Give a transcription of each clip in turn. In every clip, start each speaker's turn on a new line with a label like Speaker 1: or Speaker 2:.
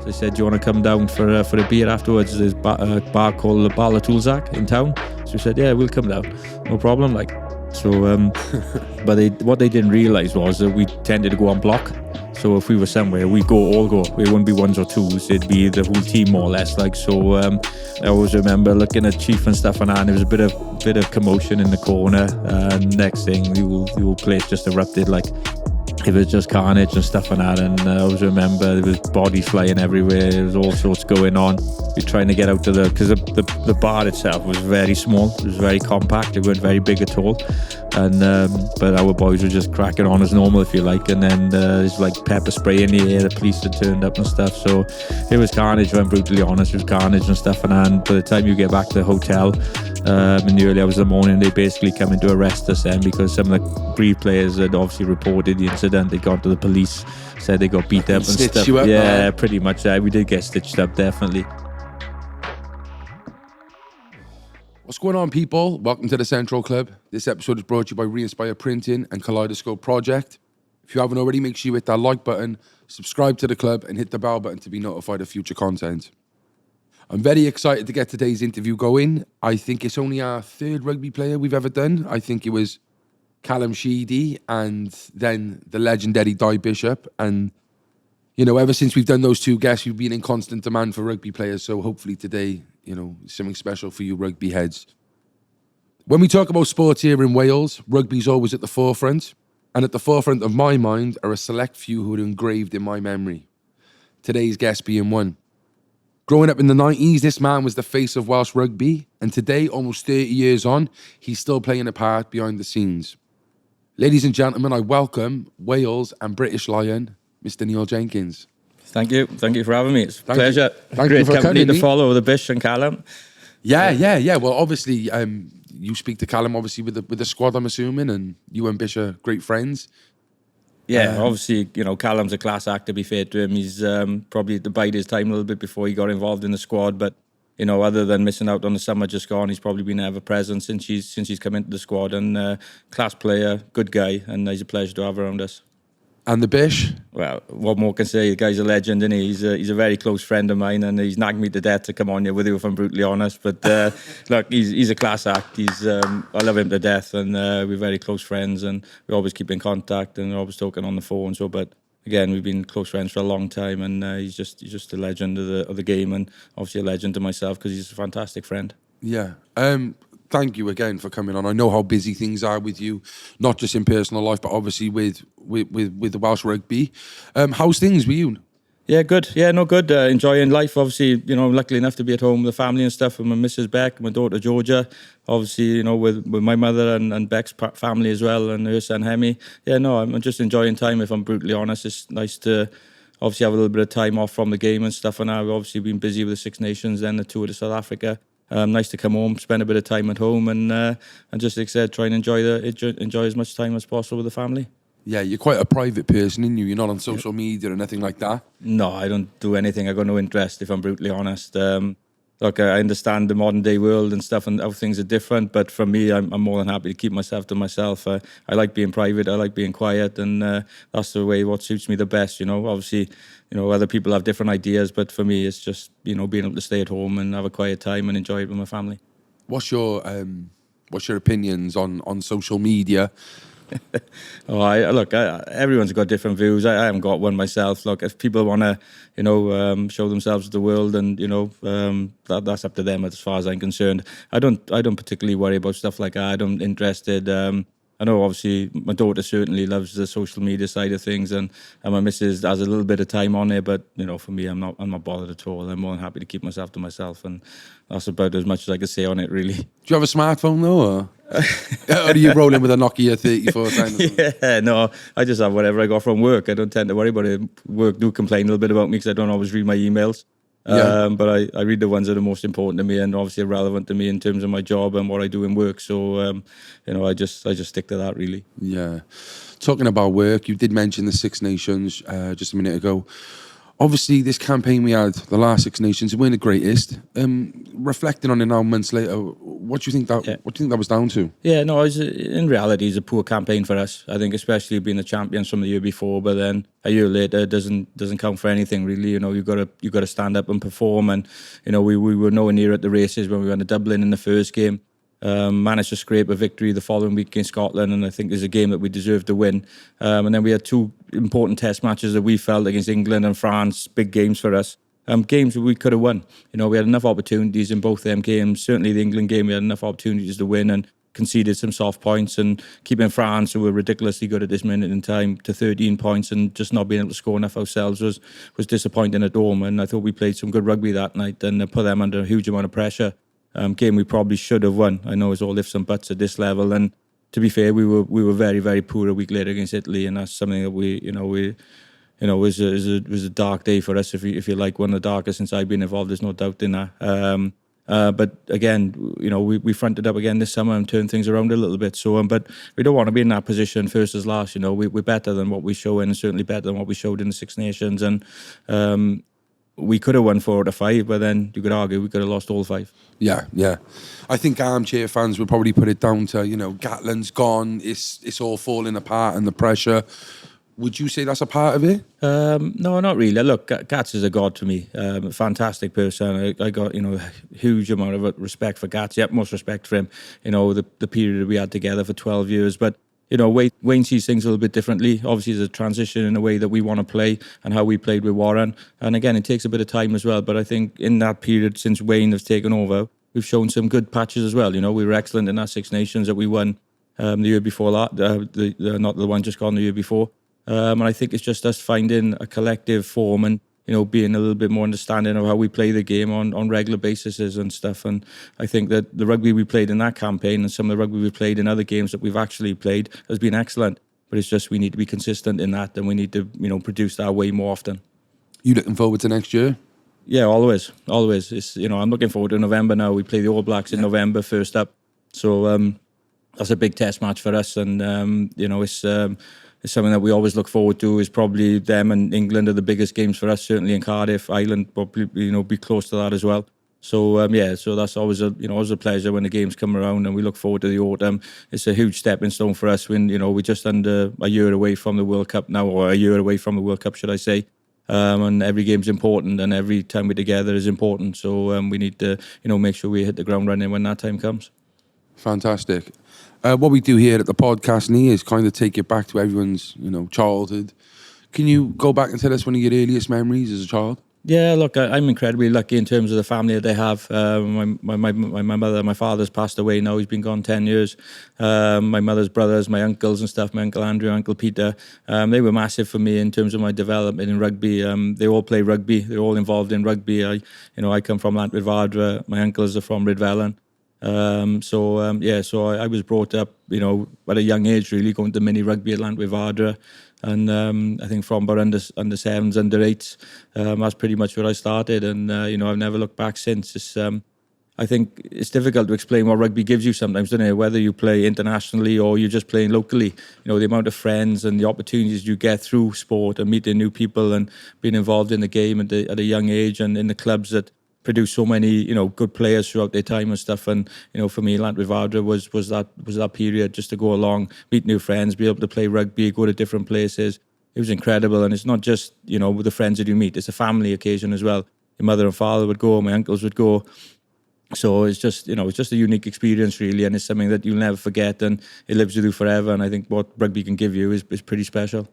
Speaker 1: They said, do you want to come down for a beer afterwards? There's a bar called the Bar La Tulzac in town. So we said, yeah, we'll come down. No problem, like. So, but what they didn't realise was that we tended to go on block. So if we were somewhere, we'd all go. It wouldn't be ones or twos. It'd be the whole team more or less. Like so, I always remember looking at Chief and stuff, and there was a bit of commotion in the corner. Next thing, the whole place just erupted. Like it was just carnage and stuff and that. And I always remember there was bodies flying everywhere. There was all sorts going on. We were trying to get out to because the bar itself was very small. It was very compact. It weren't very big at all. And but our boys were just cracking on as normal, if you like. And then there's like pepper spray in the air. The police had turned up and stuff. So it was carnage. If I'm brutally honest, it was carnage and stuff. And by the time you get back to the hotel in the early hours of the morning, they basically come in to arrest us then, because some of the Breed players had obviously reported the incident. They'd gone to the police, said they got beat up and stuff.
Speaker 2: You up,
Speaker 1: yeah,
Speaker 2: man.
Speaker 1: pretty much. We did get stitched up, definitely.
Speaker 2: What's going on, people? Welcome to the Central Club. This episode is brought to you by Re-Inspire Printing and Kaleidoscope Project. If you haven't already, make sure you hit that like button, subscribe to the club, and hit the bell button to be notified of future content. I'm very excited to get today's interview going. I think it's only our third rugby player we've ever done. I think it was Callum Sheedy and then the legendary Di Bishop. And, you know, ever since we've done those two guests, we've been in constant demand for rugby players. So hopefully today, you know, something special for you rugby heads. When we talk about sports here in Wales, rugby's always at the forefront. And at the forefront of my mind are a select few who are engraved in my memory. Today's guest being one. Growing up in the 90s, this man was the face of Welsh Rugby. And today, almost 30 years on, he's still playing a part behind the scenes. Ladies and gentlemen, I welcome Wales and British Lion, Mr. Neil Jenkins.
Speaker 1: Thank you for having me. It's a pleasure.
Speaker 2: Thank
Speaker 1: Great
Speaker 2: you for
Speaker 1: company
Speaker 2: coming,
Speaker 1: to follow, the Bish and Callum.
Speaker 2: Yeah. Well, obviously, you speak to Callum, obviously, with the squad, I'm assuming, and you and Bish are great friends.
Speaker 1: Yeah, obviously, you know, Callum's a class act, to be fair to him. He's probably bided his time a little bit before he got involved in the squad, but, you know, other than missing out on the summer just gone, he's probably been ever present since he's come into the squad. And class player, good guy, and he's a pleasure to have around us.
Speaker 2: And the Bish?
Speaker 1: Well, what more can I say? The guy's a legend, and he's a very close friend of mine, and he's nagged me to death to come on here with you, if I'm brutally honest. But look, he's a class act. I love him to death, and we're very close friends, and we always keep in contact, and we're always talking on the phone. So, but again, we've been close friends for a long time, and he's just a legend of the game, and obviously a legend to myself because he's a fantastic friend.
Speaker 2: Yeah. Thank you again for coming on. I know how busy things are with you, not just in personal life, but obviously with the Welsh Rugby. How's things with you?
Speaker 1: Yeah, good. Yeah, no, good. Enjoying life. Obviously, you know, I'm lucky enough to be at home with the family and stuff, with my Mrs. Beck, my daughter Georgia. Obviously, you know, with my mother and Beck's family as well, and her son Hemi. Yeah, no, I'm just enjoying time, if I'm brutally honest. It's nice to obviously have a little bit of time off from the game and stuff. And I've obviously been busy with the Six Nations, then the tour to South Africa. Nice to come home, spend a bit of time at home, and just, like I said, try and enjoy as much time as possible with the family.
Speaker 2: Yeah, you're quite a private person, aren't you? You're not on social media or anything like that.
Speaker 1: No, I don't do anything. I got no interest, if I'm brutally honest. Look, I understand the modern day world and stuff and how things are different, but for me, I'm more than happy to keep myself to myself. I like being private, I like being quiet, and that's the way what suits me the best, you know. Obviously, you know, other people have different ideas, but for me, it's just, you know, being able to stay at home and have a quiet time and enjoy it with my family. What's
Speaker 2: your opinions on social media?
Speaker 1: Everyone's got different views. I haven't got one myself. Look, if people want to, you know, show themselves to the world, and you know, that's up to them as far as I'm concerned. I don't particularly worry about stuff like that. I'm interested. I know obviously my daughter certainly loves the social media side of things, and my missus has a little bit of time on it, but you know, for me, I'm not bothered at all. I'm more than happy to keep myself to myself, and that's about as much as I can say on it, really.
Speaker 2: Do you have a smartphone though, or are you rolling with a Nokia 34?
Speaker 1: Yeah, no, I just have whatever I got from work. I don't tend to worry about it. Work do complain a little bit about me because I don't always read my emails. Yeah. But I read the ones that are most important to me and obviously relevant to me in terms of my job and what I do in work. So, you know, I just stick to that, really.
Speaker 2: Yeah. Talking about work, you did mention the Six Nations just a minute ago. Obviously, this campaign we had, the last Six Nations, it weren't the greatest. Reflecting on it now months later, What do you think that was down to?
Speaker 1: Yeah, no, in reality, it's a poor campaign for us. I think, especially being the champions from the year before, but then a year later it doesn't count for anything really. You've got to stand up and perform, and we were nowhere near at the races when we went to Dublin in the first game. Managed to scrape a victory the following week against Scotland, and I think there's a game that we deserved to win. And then we had two important test matches that we felt against England and France, big games for us. Games we could have won. We had enough opportunities in both them games. Certainly the England game, we had enough opportunities to win and conceded some soft points, and keeping France, who were ridiculously good at this minute in time, to 13 points and just not being able to score enough ourselves was disappointing at home. And I thought we played some good rugby that night and put them under a huge amount of pressure. Game we probably should have won. I know it's all ifs and buts at this level, and to be fair, we were very, very poor a week later against Italy, and that's something that was a dark day for us. If you like, one of the darkest since I've been involved. There's no doubt in that. But again, we fronted up again this summer and turned things around a little bit. So, but we don't want to be in that position first as last. We're better than what we show, and certainly better than what we showed in the Six Nations, and we could have won 4 out of 5, but then you could argue we could have lost all 5.
Speaker 2: Yeah. I think armchair fans would probably put it down to, Gatland's gone, it's all falling apart and the pressure. Would you say that's a part of it?
Speaker 1: No, not really. Look, Gats is a god to me. Fantastic person. I got, a huge amount of respect for Gats. Yep, most respect for him. The period we had together for 12 years. But, Wayne sees things a little bit differently. Obviously, there's a transition in the way that we want to play and how we played with Warren. And again, it takes a bit of time as well. But I think in that period, since Wayne has taken over, we've shown some good patches as well. We were excellent in our Six Nations that we won the year before that. Not the one just gone the year before. And I think it's just us finding a collective form and, being a little bit more understanding of how we play the game on regular basis and stuff. And I think that the rugby we played in that campaign and some of the rugby we played in other games that we've actually played has been excellent. But it's just we need to be consistent in that, and we need to, produce that way more often.
Speaker 2: You looking forward to next year?
Speaker 1: Yeah, always. It's, I'm looking forward to November now. We play the All Blacks in November first up. So that's a big test match for us. And, it's something that we always look forward to. Is probably them and England are the biggest games for us, certainly in Cardiff. Ireland probably, be close to that as well. So, so that's always a pleasure when the games come around, and we look forward to the autumn. It's a huge stepping stone for us when, we're just under a year away from the World Cup now, or a year away from the World Cup, should I say. And every game's important, and every time we're together is important. So we need to, make sure we hit the ground running when that time comes.
Speaker 2: Fantastic. What we do here at the podcast, Neil, is kind of take it back to everyone's, childhood. Can you go back and tell us one of your earliest memories as a child?
Speaker 1: Yeah, look, I'm incredibly lucky in terms of the family that they have. My mother, my father's passed away now. He's been gone 10 years. My mother's brothers, my uncles and stuff, my Uncle Andrew, Uncle Peter, they were massive for me in terms of my development in rugby. They all play rugby. They're all involved in rugby. I come from Llantwit Vadra. My uncles are from Rydfelyn. So I was brought up, at a young age, really, going to mini rugby at Llantwit Vadra. And I think from about under 7s, under 8s, that's pretty much where I started. And, I've never looked back since. I think it's difficult to explain what rugby gives you sometimes, isn't it? Whether you play internationally or you're just playing locally. The amount of friends and the opportunities you get through sport and meeting new people and being involved in the game at a young age and in the clubs that produce so many, good players throughout their time and stuff. And, for me, Llantwit Vadra was that period just to go along, meet new friends, be able to play rugby, go to different places. It was incredible. And it's not just, with the friends that you meet. It's a family occasion as well. Your mother and father would go, my uncles would go. So it's just, it's just a unique experience, really. And it's something that you'll never forget, and it lives with you forever. And I think what rugby can give you is pretty special.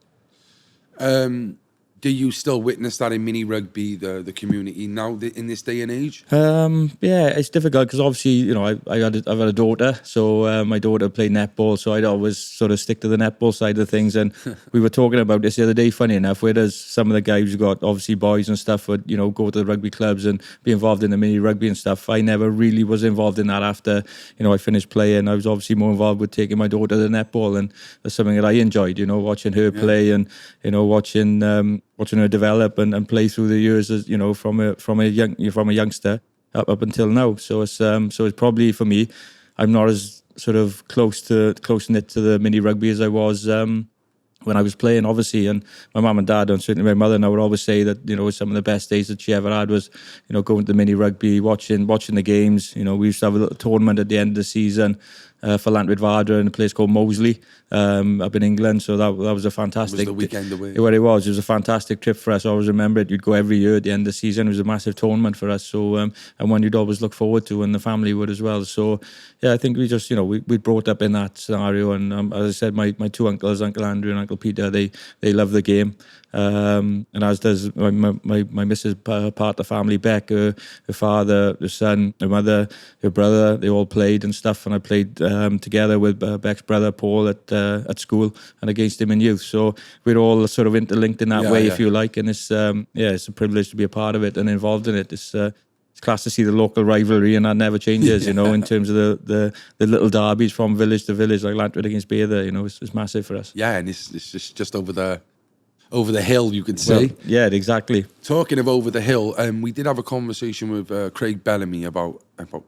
Speaker 2: Do you still witness that in mini rugby, the community now in this day and age?
Speaker 1: Yeah, it's difficult because obviously, I've had a daughter, so my daughter played netball, so I'd always sort of stick to the netball side of things. And we were talking about this the other day, funny enough, whereas some of the guys who got obviously boys and stuff would, go to the rugby clubs and be involved in the mini rugby and stuff. I never really was involved in that after, I finished playing. I was obviously more involved with taking my daughter to the netball, and that's something that I enjoyed, watching her play and, watching her develop and play through the years, as from a youngster up until now. So it's probably, for me, I'm not as sort of close knit to the mini rugby as I was when I was playing, obviously, and my mum and dad, and certainly my mother now, would always say that, you know, some of the best days that she ever had was, you know, going to the mini rugby, watching the games. You know, we used to have a little tournament at the end of the season for Lantwyd Vardra in a place called Moseley up in England. So that was a fantastic.
Speaker 2: It was the weekend away.
Speaker 1: What it was a fantastic trip for us. I always remember it. You'd go every year at the end of the season. It was a massive tournament for us. So and one you'd always look forward to, and the family would as well. So yeah, I think we just, you know, we brought up in that scenario. And as I said, my two uncles, Uncle Andrew and Uncle Peter, they love the game. And as does my missus, part of the family, Beck, her father, her son, her mother, her brother, they all played and stuff. And I played together with Beck's brother Paul at school and against him in youth. So we're all sort of interlinked in that way, if you like. And it's it's a privilege to be a part of it and involved in it. It's class to see the local rivalry, and that never changes, you know, in terms of the little derbies from village to village, like Lantwyd against Beather, you know, it's massive for us.
Speaker 2: Yeah, and it's just over the hill, you could say.
Speaker 1: Well, yeah, exactly.
Speaker 2: Talking of over the hill, we did have a conversation with Craig Bellamy about,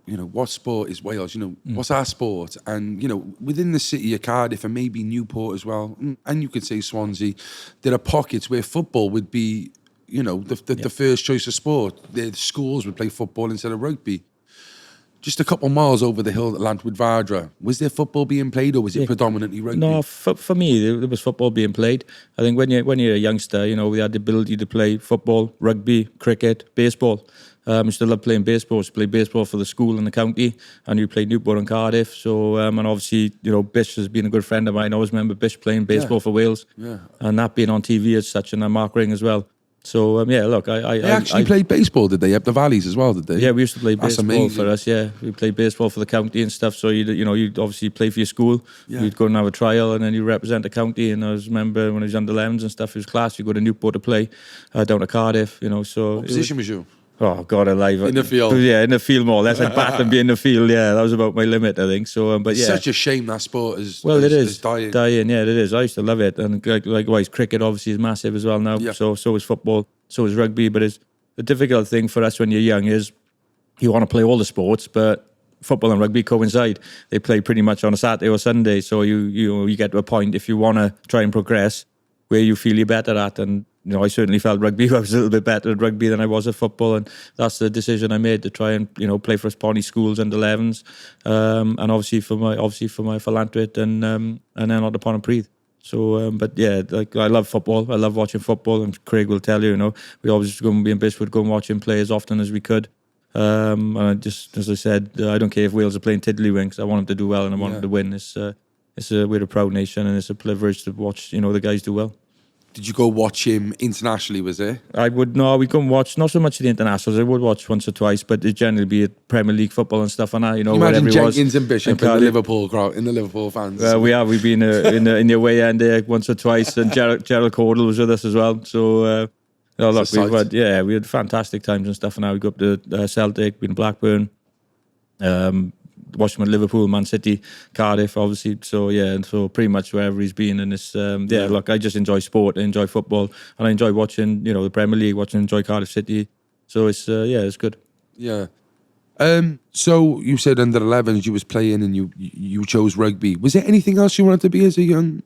Speaker 2: you know, what sport is Wales, you know, what's our sport? And, you know, within the city of Cardiff and maybe Newport as well, and you could say Swansea, there are pockets where football would be, you know, the first choice of sport. The schools would play football instead of rugby. Just a couple miles over the hill at Lantwyd Vardra, was there football being played, or was it predominantly rugby?
Speaker 1: No, for me, there was football being played. I think when you're a youngster, you know, we had the ability to play football, rugby, cricket, baseball. I still love playing baseball. I used to play baseball for the school and the county, and you played Newport and Cardiff. So, and obviously, you know, Bish has been a good friend of mine. I always remember Bish playing baseball for Wales, and that being on TV as such, and Mark Ring as well. So look, I
Speaker 2: actually played baseball, did they? Up the valleys as well, did they?
Speaker 1: Yeah, we used to play
Speaker 2: That's
Speaker 1: baseball
Speaker 2: amazing.
Speaker 1: for us. Yeah, we played baseball for the county and stuff. So you'd obviously play for your school.
Speaker 2: Yeah.
Speaker 1: You'd go and have a trial, and then you represent the county. And I remember when I was under 11s and stuff, it was class. You go to Newport to play, down to Cardiff. You know, so
Speaker 2: What position was you?
Speaker 1: Oh God, alive!
Speaker 2: In the field?
Speaker 1: Yeah, in the field more or less. I'd bat and be in the field. Yeah, that was about my limit, I think. So, but
Speaker 2: It's
Speaker 1: yeah,
Speaker 2: such a shame that sport is
Speaker 1: it is
Speaker 2: dying.
Speaker 1: Yeah, it is. I used to love it, and likewise, cricket obviously is massive as well now.
Speaker 2: Yeah.
Speaker 1: So is football, so is rugby. But it's the difficult thing for us when you're young is you want to play all the sports, but football and rugby coincide. They play pretty much on a Saturday or Sunday. So you get to a point, if you want to try and progress, where you feel you're better at. And you know, I certainly felt rugby. I was a little bit better at rugby than I was at football, and that's the decision I made to try and, you know, play for Pony schools under 11s, and obviously for Lantwyd and then on to pontypridd. So, but yeah, like I love football. I love watching football, and Craig will tell you, you know, we always used to go and be in Bishwood, go and watch him play as often as we could. And I just, as I said, I don't care if Wales are playing Tiddlywinks. I want them to do well, and I want them to win. We're a proud nation, and it's a privilege to watch, you know, the guys do well.
Speaker 2: Did you go watch him internationally, was it?
Speaker 1: We'd go and watch, not so much the internationals, I would watch once or twice, but it'd generally be at Premier League football and stuff, and that, you know,
Speaker 2: Imagine
Speaker 1: whatever it was.
Speaker 2: Jenkins and Bishop in the Liverpool crowd, in the Liverpool fans.
Speaker 1: We've been in the away end there once or twice, and Gerald Cordell was with us as well. So, look, we had fantastic times and stuff, and now we go up to Celtic, been to Blackburn, watched him at Liverpool, Man City, Cardiff, obviously. So yeah, and so pretty much wherever he's been. And it's look, I just enjoy sport, I enjoy football, and I enjoy watching, you know, the Premier League, enjoy Cardiff City. So it's it's good.
Speaker 2: Yeah. So you said under 11s you was playing, and you chose rugby. Was there anything else you wanted to be as a young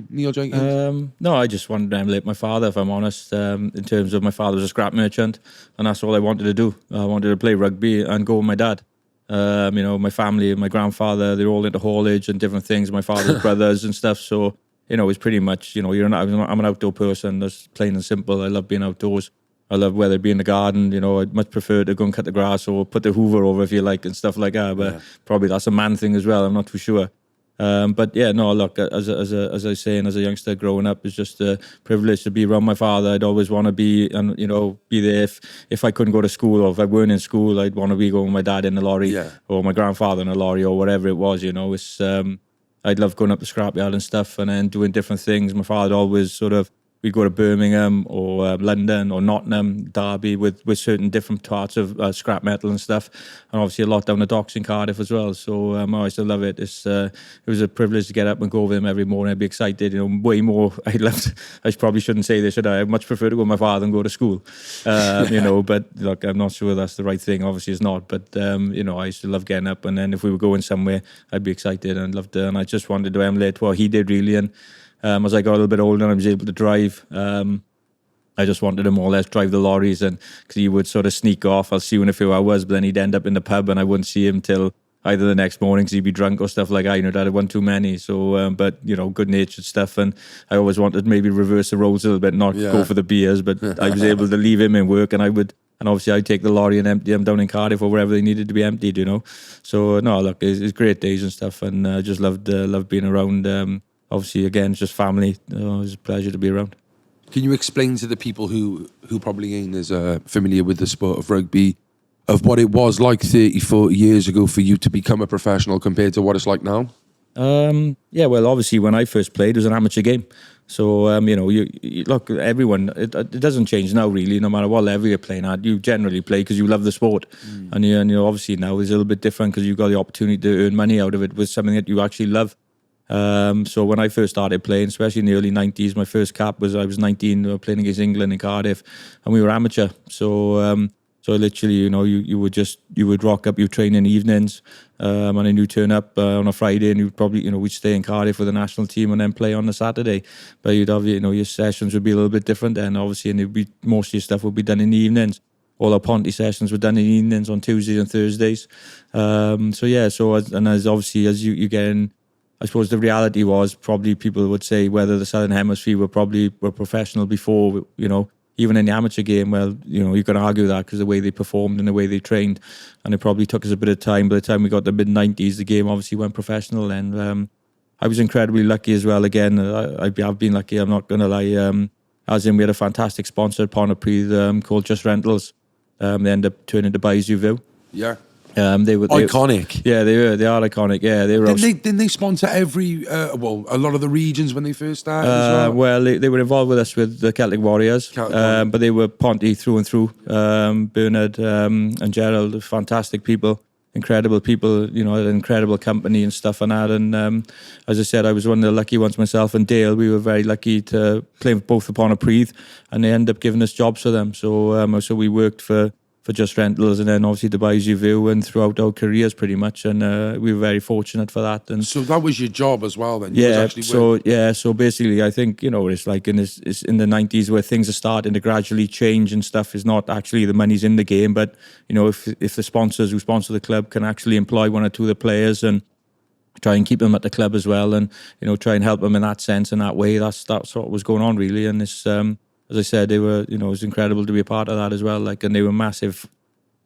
Speaker 2: Neil Jenkins?
Speaker 1: No, I just wanted to emulate my father, if I'm honest. In terms of, my father was a scrap merchant, and that's all I wanted to do. I wanted to play rugby and go with my dad. You know, my family, my grandfather, they're all into haulage and different things. My father's brothers and stuff. So, you know, it's pretty much, you know, I'm an outdoor person. That's plain and simple. I love being outdoors. I love whether it be in the garden. You know, I'd much prefer to go and cut the grass or put the hoover over, if you like, and stuff like that. But probably that's a man thing as well. I'm not too sure. But yeah, no, look, as I was saying, as a youngster growing up, it's just a privilege to be around my father. I'd always want to be, and, you know, be there if I couldn't go to school, or if I weren't in school, I'd want to be going with my dad in the lorry, or my grandfather in a lorry, or whatever it was, you know. It's I'd love going up the scrapyard and stuff, and then doing different things. My father always sort of, we'd go to Birmingham or London or Nottingham, Derby, with certain different parts of scrap metal and stuff, and obviously a lot down the docks in Cardiff as well. So I used to love it. It was a privilege to get up and go with him every morning. I'd be excited, you know, way more. I probably shouldn't say this, should I? I'd much prefer to go with my father and go to school, you know. But look, I'm not sure that's the right thing. Obviously, it's not. But you know, I used to love getting up, and then if we were going somewhere, I'd be excited and loved it, and I just wanted to emulate what he did, really. And As I got a little bit older and I was able to drive, I just wanted to more or less drive the lorries, and because he would sort of sneak off. I'll see you in a few hours, but then he'd end up in the pub and I wouldn't see him till either the next morning because he'd be drunk or stuff like that. I'd had one too many. So, but good-natured stuff, and I always wanted to maybe reverse the roles a little bit, not go for the beers, but I was able to leave him in work, and obviously I'd take the lorry and empty them down in Cardiff or wherever they needed to be emptied, So no, look, it's great days and stuff, and I just loved being around. Obviously, again, it's just family. It was a pleasure to be around.
Speaker 2: Can you explain to the people who probably ain't as familiar with the sport of rugby, of what it was like 30, 40 years ago for you to become a professional compared to what it's like now?
Speaker 1: Well, obviously when I first played, it was an amateur game. So, you look, everyone, it doesn't change now really, no matter what level you're playing at. You generally play because you love the sport. And you obviously now it's a little bit different because you've got the opportunity to earn money out of it with something that you actually love. So when I first started playing, especially in the early 90s, my first cap was I was 19, playing against England in Cardiff, and we were amateur. So literally, you would rock up, you train in the evenings, and then you turn up on a Friday, and you probably, we'd stay in Cardiff with the national team and then play on the Saturday. But you'd have, your sessions would be a little bit different then, obviously, and most of your stuff would be done in the evenings. All our Ponty sessions were done in the evenings on Tuesdays and Thursdays. As obviously as you get in, I suppose the reality was probably people would say whether the Southern Hemisphere were professional before, even in the amateur game. Well, you can argue that because the way they performed and the way they trained, and it probably took us a bit of time. By the time we got to the mid-90s, the game obviously went professional, and I was incredibly lucky as well. Again, I've been lucky, I'm not going to lie. As in, we had a fantastic sponsor at pontypridd called Just Rentals. They ended up turning to Bayou View.
Speaker 2: Yeah.
Speaker 1: They were
Speaker 2: iconic.
Speaker 1: They are iconic. Yeah, they were.
Speaker 2: Didn't they sponsor every a lot of the regions when they first started as well?
Speaker 1: Well, they were involved with us with the Celtic Warriors, but they were Ponty through and through. Bernard and Gerald, fantastic people, incredible people. An incredible company and stuff and that. And as I said, I was one of the lucky ones myself and Dale. We were very lucky to play both upon a Pontypridd, and they ended up giving us jobs for them. So we worked for Just Rentals, and then obviously the Bayou View, and throughout our careers pretty much, and we were very fortunate for that. And
Speaker 2: so that was your job as well then?
Speaker 1: So basically I think it's like it's in the 90s where things are starting to gradually change and stuff. Is not actually the money's in the game, but if the sponsors who sponsor the club can actually employ one or two of the players and try and keep them at the club as well, and try and help them in that sense and that way, that's what was going on really. And this as I said, they were, it was incredible to be a part of that as well. and they were massive,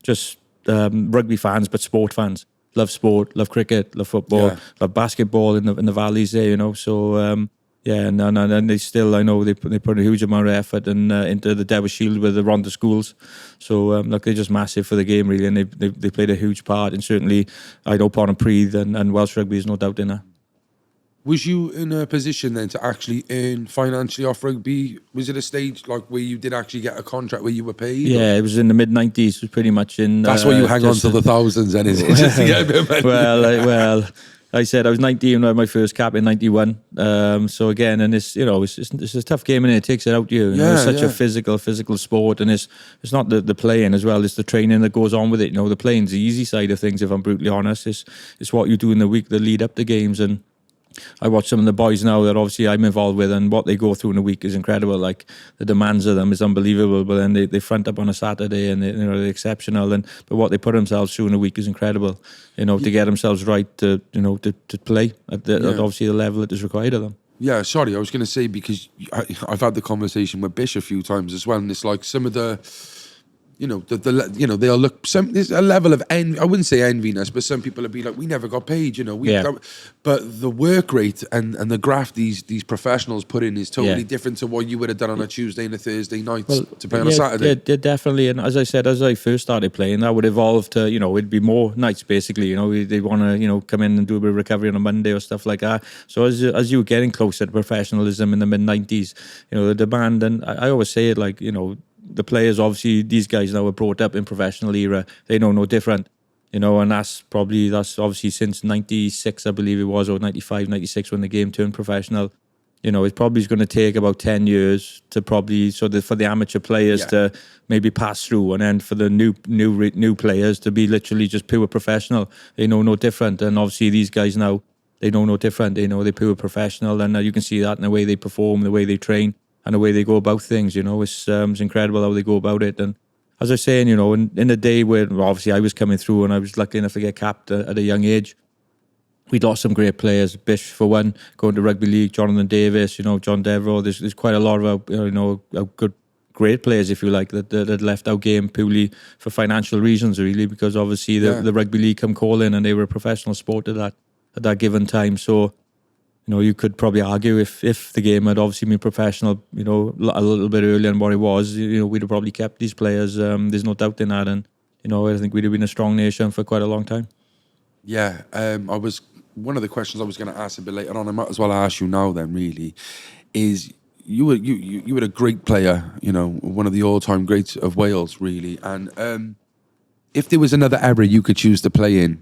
Speaker 1: just rugby fans, but sport fans. Love sport, love cricket, love football, love basketball in the valleys there, So, and they still, I know they put a huge amount of effort into the Devil Shield with the Ronda schools. So, they're just massive for the game, really, and they played a huge part. And certainly, I know Pontypridd and Welsh Rugby is no doubt in that.
Speaker 2: Was you in a position then to actually earn financially off rugby? Was it a stage like where you did actually get a contract where you were paid?
Speaker 1: Yeah, it was in the mid-90s. It was pretty much in...
Speaker 2: That's why you hang on to the thousands then, is it? Just to get a bit of money.
Speaker 1: Well, I said I was 19 when I had my first cap in 91. So again, and it's, it's a tough game and it takes it out of you. It's such a physical sport, and it's not the playing as well, it's the training that goes on with it. The playing's the easy side of things, if I'm brutally honest. It's what you do in the week that lead up to games, and I watch some of the boys now that obviously I'm involved with, and what they go through in a week is incredible. Like the demands of them is unbelievable, but then they front up on a Saturday and they're exceptional. But what they put themselves through in a week is incredible. To get themselves right to play at obviously the level that is required of them.
Speaker 2: Yeah, sorry, I was going to say, because I've had the conversation with Bish a few times as well, and it's like some of the. They'll look. There's a level of envy. I wouldn't say enviness, but some people will be like, "We never got paid," But the work rate and the graft these professionals put in is totally different to what you would have done on a Tuesday and a Thursday night to play on a Saturday.
Speaker 1: Yeah, definitely. And as I said, as I first started playing, that would evolve to it'd be more nights basically. They want to come in and do a bit of recovery on a Monday or stuff like that. So as you were getting closer to professionalism in the mid-90s, the demand, and I always say it like the players, obviously, these guys now are brought up in professional era. They know no different, and that's obviously since 96, I believe it was, or 95, 96, when the game turned professional. It probably is going to take about 10 years to probably, for the amateur players to maybe pass through, and then for the new players to be literally just pure professional. They know no different. And obviously these guys now, they know no different. They know they're pure professional, and you can see that in the way they perform, the way they train, and the way they go about things. It's incredible how they go about it. And as I was saying, in a day where obviously I was coming through and I was lucky enough to get capped at a young age, we'd lost some great players. Bish, for one, going to rugby league. Jonathan Davis, John Devereux. There's quite a lot of our good, great players, if you like, that left our game purely for financial reasons, really, because obviously the rugby league come calling and they were a professional sport at that given time. So, you could probably argue if the game had obviously been professional, a little bit earlier than what it was, we'd have probably kept these players. There's no doubt in that, and I think we'd have been a strong nation for quite a long time.
Speaker 2: Yeah, one of the questions I was going to ask a bit later on, I might as well ask you now. Then, really, is you were a great player, one of the all-time greats of Wales, really. And if there was another era you could choose to play in,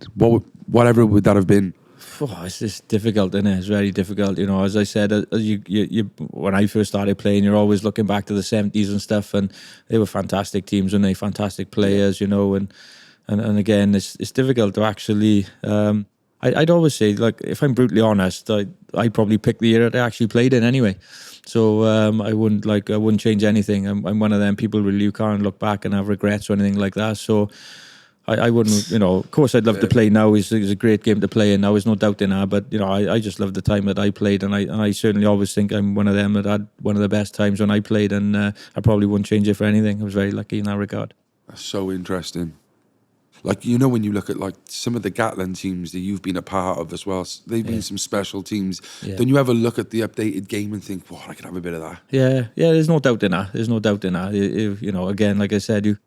Speaker 2: whatever would that have been?
Speaker 1: Oh, it's just difficult, isn't it? It's very difficult. As I said, you when I first started playing, you're always looking back to the 70s and stuff, and they were fantastic teams and they fantastic players, and again, it's difficult to actually. I'd always say, like, if I'm brutally honest, I'd probably pick the era that I actually played in anyway. So I wouldn't change anything. I'm one of them people really who can't look back and have regrets or anything like that. So I wouldn't, of course I'd love to play now. It's a great game to play in now, there's no doubt in that. But, I just love the time that I played, and I certainly always think I'm one of them that had one of the best times when I played, and I probably wouldn't change it for anything. I was very lucky in that regard.
Speaker 2: That's so interesting. Like, when you look at like some of the Gatland teams that you've been a part of as well, they've been some special teams. Yeah. Don't you ever look at the updated game and think, I could have a bit of that?
Speaker 1: Yeah, there's no doubt in that. Again, like I said,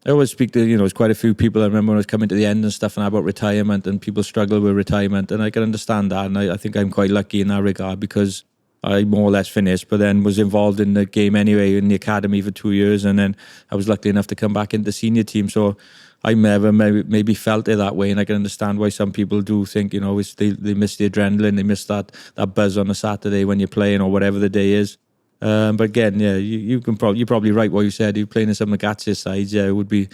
Speaker 1: I always speak to, there's quite a few people. I remember when I was coming to the end and stuff and about retirement, and people struggle with retirement, and I can understand that. And I think I'm quite lucky in that regard, because I more or less finished, but then was involved in the game anyway in the academy for 2 years, and then I was lucky enough to come back into the senior team. So I never maybe felt it that way, and I can understand why some people do think, they miss the adrenaline, they miss that buzz on a Saturday when you're playing or whatever the day is. But again, you're probably right what you said. You're playing in some of the Gatsi's sides. Yeah, it would be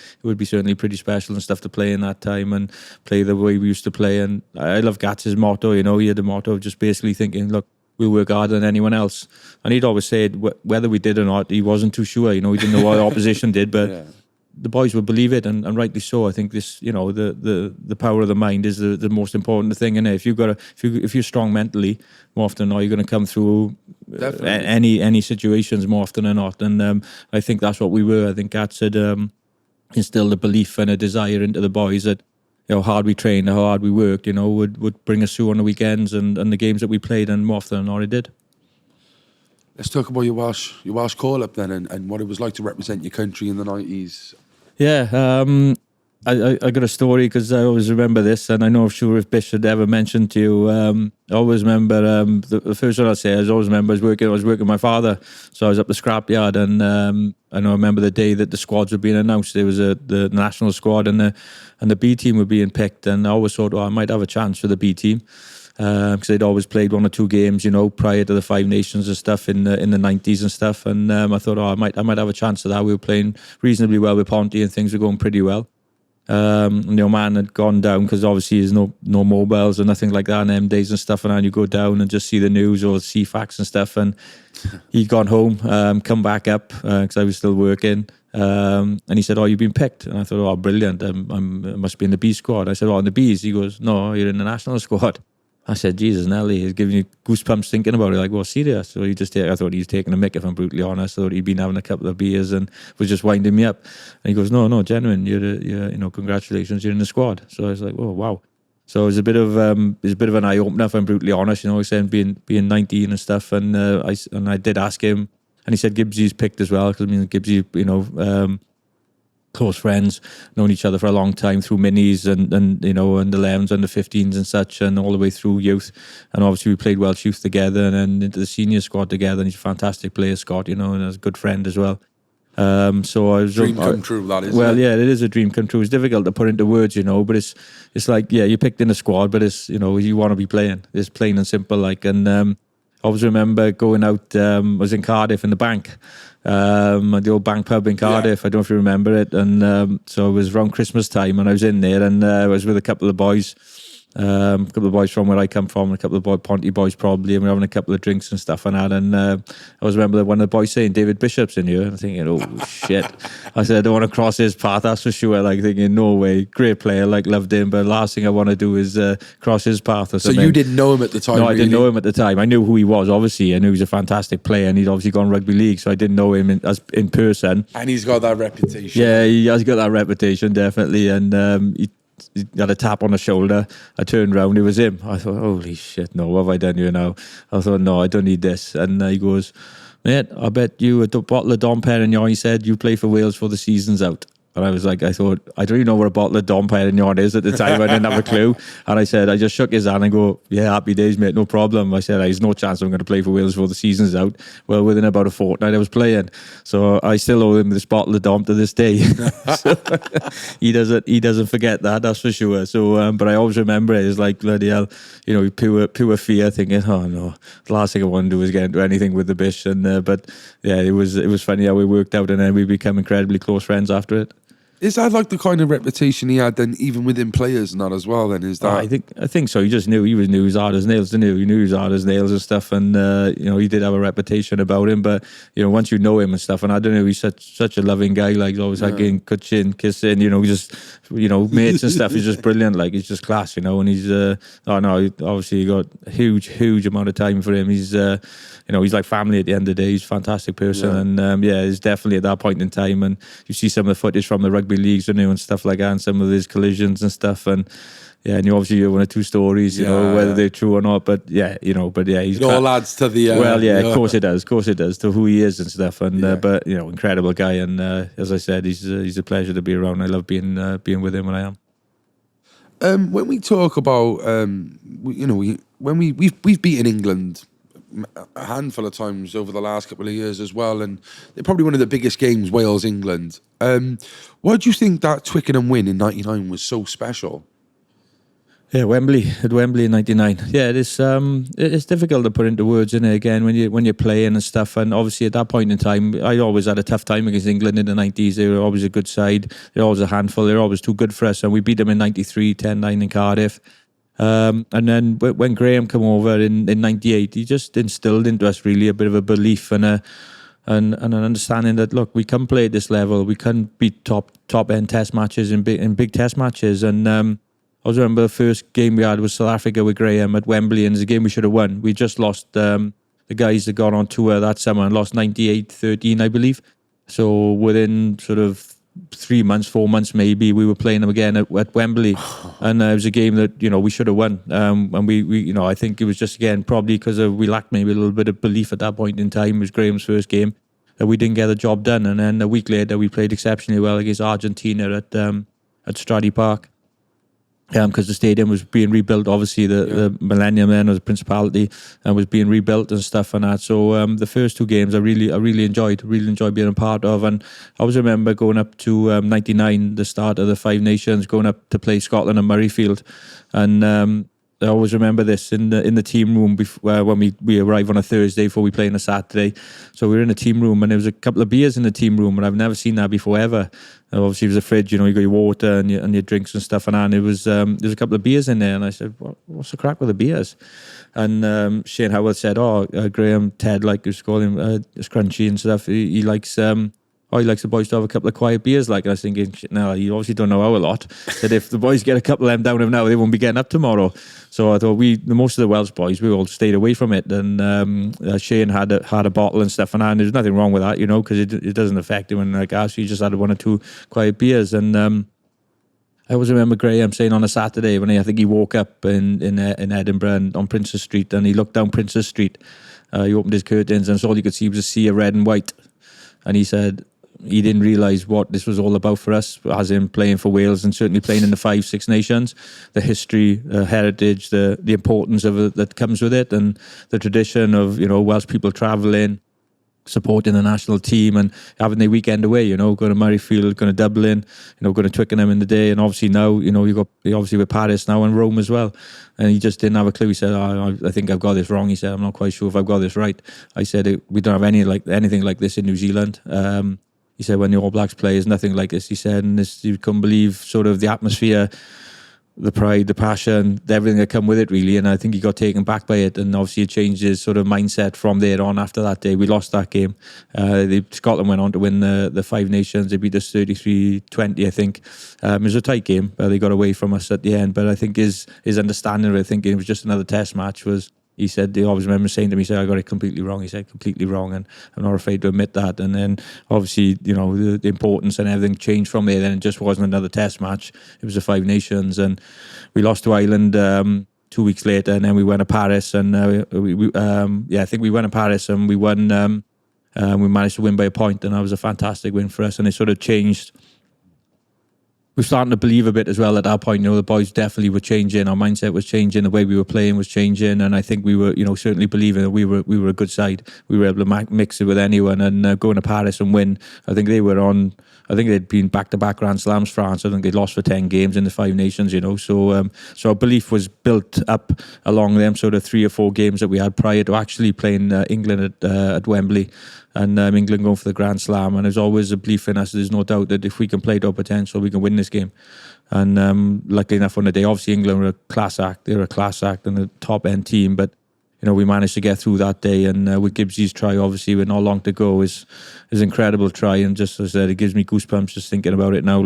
Speaker 1: certainly pretty special and stuff to play in that time and play the way we used to play. And I love Gatsi's motto. He had the motto of just basically thinking, look, we'll work harder than anyone else. And he'd always say whether we did or not, he wasn't too sure. He didn't know what the opposition did, but the boys would believe it, and rightly so. I think this, the power of the mind is the most important thing. And if you're strong mentally, more often than not, you're going to come through any situations more often than not. And I think that's what we were. I think Gats had instilled a belief and a desire into the boys that, how hard we trained, how hard we worked, would bring us through on the weekends and the games that we played, and more often than not it did.
Speaker 2: Let's talk about your Welsh call-up then, and what it was like to represent your country in the 90s.
Speaker 1: Yeah, I got a story, because I always remember this, and I know for sure if Bish had ever mentioned to you, I always remember, the first one I'll say, I always remember I was working with my father, so I was up the scrapyard, and I remember the day that the squads were being announced. There was the national squad and the B team were being picked, and I always thought, I might have a chance for the B team, because they'd always played 1 or 2 games, prior to the Five Nations and stuff in the 90s and stuff, and I thought, I might have a chance of that. We were playing reasonably well with Ponty, and things were going pretty well. And your man had gone down, because obviously there's no mobiles or nothing like that in them days and stuff, and then you go down and just see the news or see facts and stuff, and he'd gone home, come back up, because I was still working, and he said, you've been picked. And I thought, brilliant, I must be in the B squad. I said, in the Bs? He goes, no, you're in the national squad. I said, Jesus, Nelly, he's giving you goosebumps thinking about it. Like, serious? So I thought he was taking a mick, if I'm brutally honest. I thought he'd been having a couple of beers and was just winding me up. And he goes, no, genuine, you're congratulations, you're in the squad. So I was like, oh, wow. So it was a bit of an eye opener, if I'm brutally honest. Saying being 19 and stuff. And I did ask him, and he said Gibbsy's picked as well, because Gibbsy, close friends, known each other for a long time through minis and and the 11s and the 15s and such, and all the way through youth. And obviously we played Welsh youth together and then into the senior squad together, and he's a fantastic player, Scott, and a good friend as well. So I was
Speaker 2: dream come true, that is.
Speaker 1: Well, yeah, it is a dream come true. It's difficult to put into words, but it's like, you're picked in a squad, but it's, you want to be playing. It's plain and simple, like. And I always remember going out, I was in Cardiff in the bank, at the old bank pub in Cardiff. I don't know if you remember it. And so it was around Christmas time, and I was in there, and I was with a couple of boys, A couple of boys from where I come from, a couple of Ponty boys probably, and we're having a couple of drinks and stuff and that. And I always remember one of the boys saying, David Bishop's in here. And I'm thinking, oh, shit. I said, I don't want to cross his path, that's for sure. Like thinking, no way, great player, like loved him. But last thing I want to do is cross his path or something.
Speaker 2: So you didn't know him at the time?
Speaker 1: No,
Speaker 2: really?
Speaker 1: I didn't know him at the time. I knew who he was, obviously. I knew he was a fantastic player and he'd obviously gone rugby league. So I didn't know him in person.
Speaker 2: And he's got that reputation.
Speaker 1: Yeah, he has got that reputation, definitely. And he got a tap on the shoulder. I turned round, it was him. I thought, holy shit, no, what have I done here now? I thought, no, I don't need this. And he goes, mate, I bet you a bottle of Dom Perignon, he said, you play for Wales for the season's out. And I was like, I thought, I don't even know what a bottle of Dom Perignon is at the time. I didn't have a clue. And I said, I just shook his hand and go, yeah, happy days, mate, no problem. I said, there's no chance I'm going to play for Wales before the season's out. Well, within about a fortnight, I was playing. So I still owe him this bottle of Dom to this day. So, he doesn't forget that, that's for sure. So, but I always remember it. It's like, bloody hell, you know, pure fear, thinking, oh no, the last thing I want to do is get into anything with the Bish. And but yeah, it was funny how we worked out, and then we became incredibly close friends after it.
Speaker 2: Is that like the kind of reputation he had then, even within players and that as well? Then is that?
Speaker 1: I think so. He just knew he was hard as nails. He knew he was hard as nails and stuff. And you know, he did have a reputation about him. But you know, once you know him and stuff, and I don't know, he's such a loving guy. Like he's always hugging, touching, kissing. You know, just mates and stuff. He's just brilliant. Like he's just class. You know, and he's obviously he got a huge amount of time for him. He's he's like family at the end of the day. He's a fantastic person, and he's definitely at that point in time. And you see some of the footage from the rugby leagues and stuff like that, and some of his collisions and stuff, and and you obviously hear one or two stories, whether they're true or not, but he's
Speaker 2: it all adds to the
Speaker 1: of course it does to who he is and stuff, and but incredible guy, and as I said, he's a pleasure to be around. I love being with him when I am.
Speaker 2: When we talk about we've beaten England a handful of times over the last couple of years as well, and they're probably one of the biggest games, Wales-England. Why do you think that Twickenham win in '99 was so special?
Speaker 1: Yeah, Wembley in '99. Yeah, it's difficult to put into words, isn't it? Again, when you're playing and stuff, and obviously at that point in time, I always had a tough time against England in the '90s. They were always a good side. They're always a handful. They're always too good for us, and we beat them in '93, 10-9 in Cardiff. And then when Graham came over in '98, he just instilled into us really a bit of a belief and an understanding that, look, we can play at this level. We can beat top end test matches in big test matches. And I always remember the first game we had was South Africa with Graham at Wembley, and it was a game we should have won. We just lost the guys that got on tour that summer and lost 98-13, I believe. So within sort of 3 months, 4 months maybe, we were playing them again at Wembley, and it was a game that we should have won. And we I think it was just again probably because we lacked maybe a little bit of belief at that point in time. It was Graham's first game that we didn't get the job done, and then a week later we played exceptionally well against Argentina at Stradey Park. Because the stadium was being rebuilt, obviously the Millennium then was a Principality and was being rebuilt and stuff and that. So the first two games I really enjoyed being a part of. And I always remember going up to '99, the start of the Five Nations, going up to play Scotland at Murrayfield, and I always remember this in the team room before, when we arrive on a Thursday before we play on a Saturday. So we were in a team room, and there was a couple of beers in the team room, and I've never seen that before ever. And obviously, it was a fridge, you got your water and your drinks and stuff, and it was there's a couple of beers in there, and I said, "What's the crack with the beers?" And Shane Howard said, Graham, Ted, like you call him, Scrunchy and stuff. He likes. He likes the boys to have a couple of quiet beers. Like, and I was thinking, no, you obviously don't know how a lot. That if the boys get a couple of them down of now, they won't be getting up tomorrow. So I thought most of the Welsh boys, we all stayed away from it. And Shane had a bottle and stuff, and there's nothing wrong with that, because it doesn't affect him. And like us, he just had one or two quiet beers. And I always remember Graham saying on a Saturday when I think he woke up in Edinburgh and on Princess Street, and he looked down Princess Street. He opened his curtains, and all you could see was a sea of red and white. And he said he didn't realise what this was all about for us, as in playing for Wales and certainly playing in the 5 Six Nations, the history, the heritage, the importance of it that comes with it, and the tradition of Welsh people travelling, supporting the national team and having their weekend away, going to Murrayfield, going to Dublin, going to Twickenham in the day, and obviously now, you got obviously with Paris now and Rome as well. And he just didn't have a clue. He said, I think I've got this wrong. He said, I'm not quite sure if I've got this right. I said, we don't have anything like this in New Zealand. He said, when the All Blacks play, is nothing like this. He said, and you couldn't believe sort of the atmosphere the pride, the passion, everything that come with it, really. And I think he got taken back by it, and obviously it changed his sort of mindset from there on. After that day, we lost that game. Scotland went on to win the Five Nations. They beat us 33-20, I think. It was a tight game. They got away from us at the end, but I think his understanding of it, thinking it was just another test match, was. He said, I always remember saying to me, he said, I got it completely wrong. He said, completely wrong. And I'm not afraid to admit that. And then obviously, the importance and everything changed from there. Then it just wasn't another test match. It was the Five Nations. And we lost to Ireland 2 weeks later. And then we went to Paris. And I think we went to Paris and we won. We managed to win by a point. And that was a fantastic win for us. And it sort of changed. We're starting to believe a bit as well at that point. The boys definitely were changing. Our mindset was changing. The way we were playing was changing, and I think we were, certainly believing that we were a good side. We were able to mix it with anyone, and going to Paris and win. I think they were on. I think they'd been back-to-back Grand Slams. France. I think they'd lost for 10 games in the Five Nations. So our belief was built up along them sort of 3 or 4 games that we had prior to actually playing England at Wembley. And England going for the Grand Slam, and there's always a belief in us. There's no doubt that if we can play to our potential, we can win this game. And luckily enough, on the day, obviously England were a class act. They were a class act and a top end team, but we managed to get through that day. And with Gibbsy's try, obviously with not long to go, is incredible try. And just as I said, it gives me goosebumps just thinking about it now.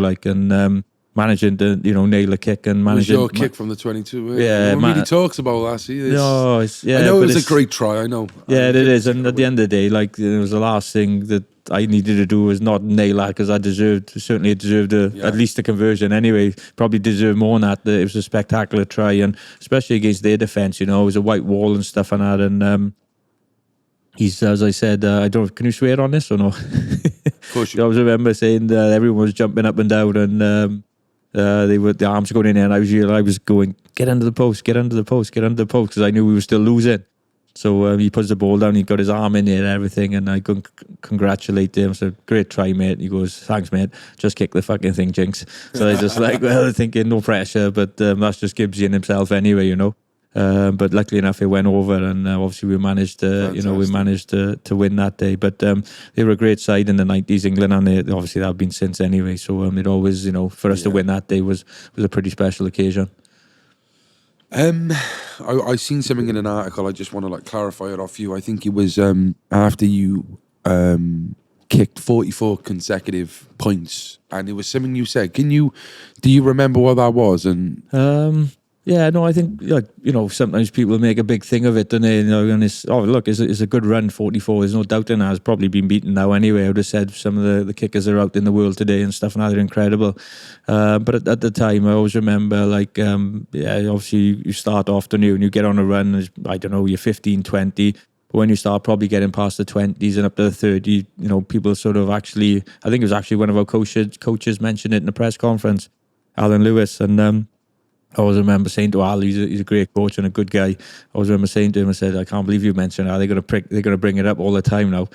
Speaker 1: Managing to nail a kick and managing.
Speaker 2: It was your kick from the 22.
Speaker 1: Yeah,
Speaker 2: no one really talks about that. See,
Speaker 1: no,
Speaker 2: I know it was a great try. I know.
Speaker 1: Yeah, it is. And at the end of the day, it was the last thing that I needed to do was not nail that, because I certainly deserved at least a conversion anyway. Probably deserved more than that. It was a spectacular try, and especially against their defence. It was a white wall and stuff and that. And he's, as I said, I don't. Can you swear on this or no?
Speaker 2: Of course you.
Speaker 1: I always remember saying that everyone was jumping up and down, and the arms going in there, and I was going, get under the post, because I knew we were still losing. So he puts the ball down, he got his arm in there and everything, and I congratulate him. So great try, mate. He goes, thanks, mate. Just kick the fucking thing, Jinx. So I just thinking no pressure, but that's just Gibbsy and himself anyway, But luckily enough, it went over, and obviously we managed to win that day. But they were a great side in the 90s, England, and they obviously that have been since anyway. So it always, for us to win that day was a pretty special occasion.
Speaker 2: I seen something in an article. I just want to clarify it off you. I think it was after you kicked 44 consecutive points, and it was something you said. Do you remember what that was? And
Speaker 1: yeah, no, I think sometimes people make a big thing of it, and and it's a good run. 44, there's no doubt in that. It's probably been beaten now anyway. I would have said some of the kickers are out in the world today and stuff, and they're incredible. But at the time, I always remember obviously you start off the new and you get on a run. I don't know, you're 15, 20. But when you start probably getting past the 20s and up to the 30, people sort of actually. I think it was actually one of our coaches mentioned it in a press conference, Alan Lewis, and. I always remember saying to Al, he's a great coach and a good guy. I always remember saying to him, I said, I can't believe you mentioned that. They're going to bring it up all the time now.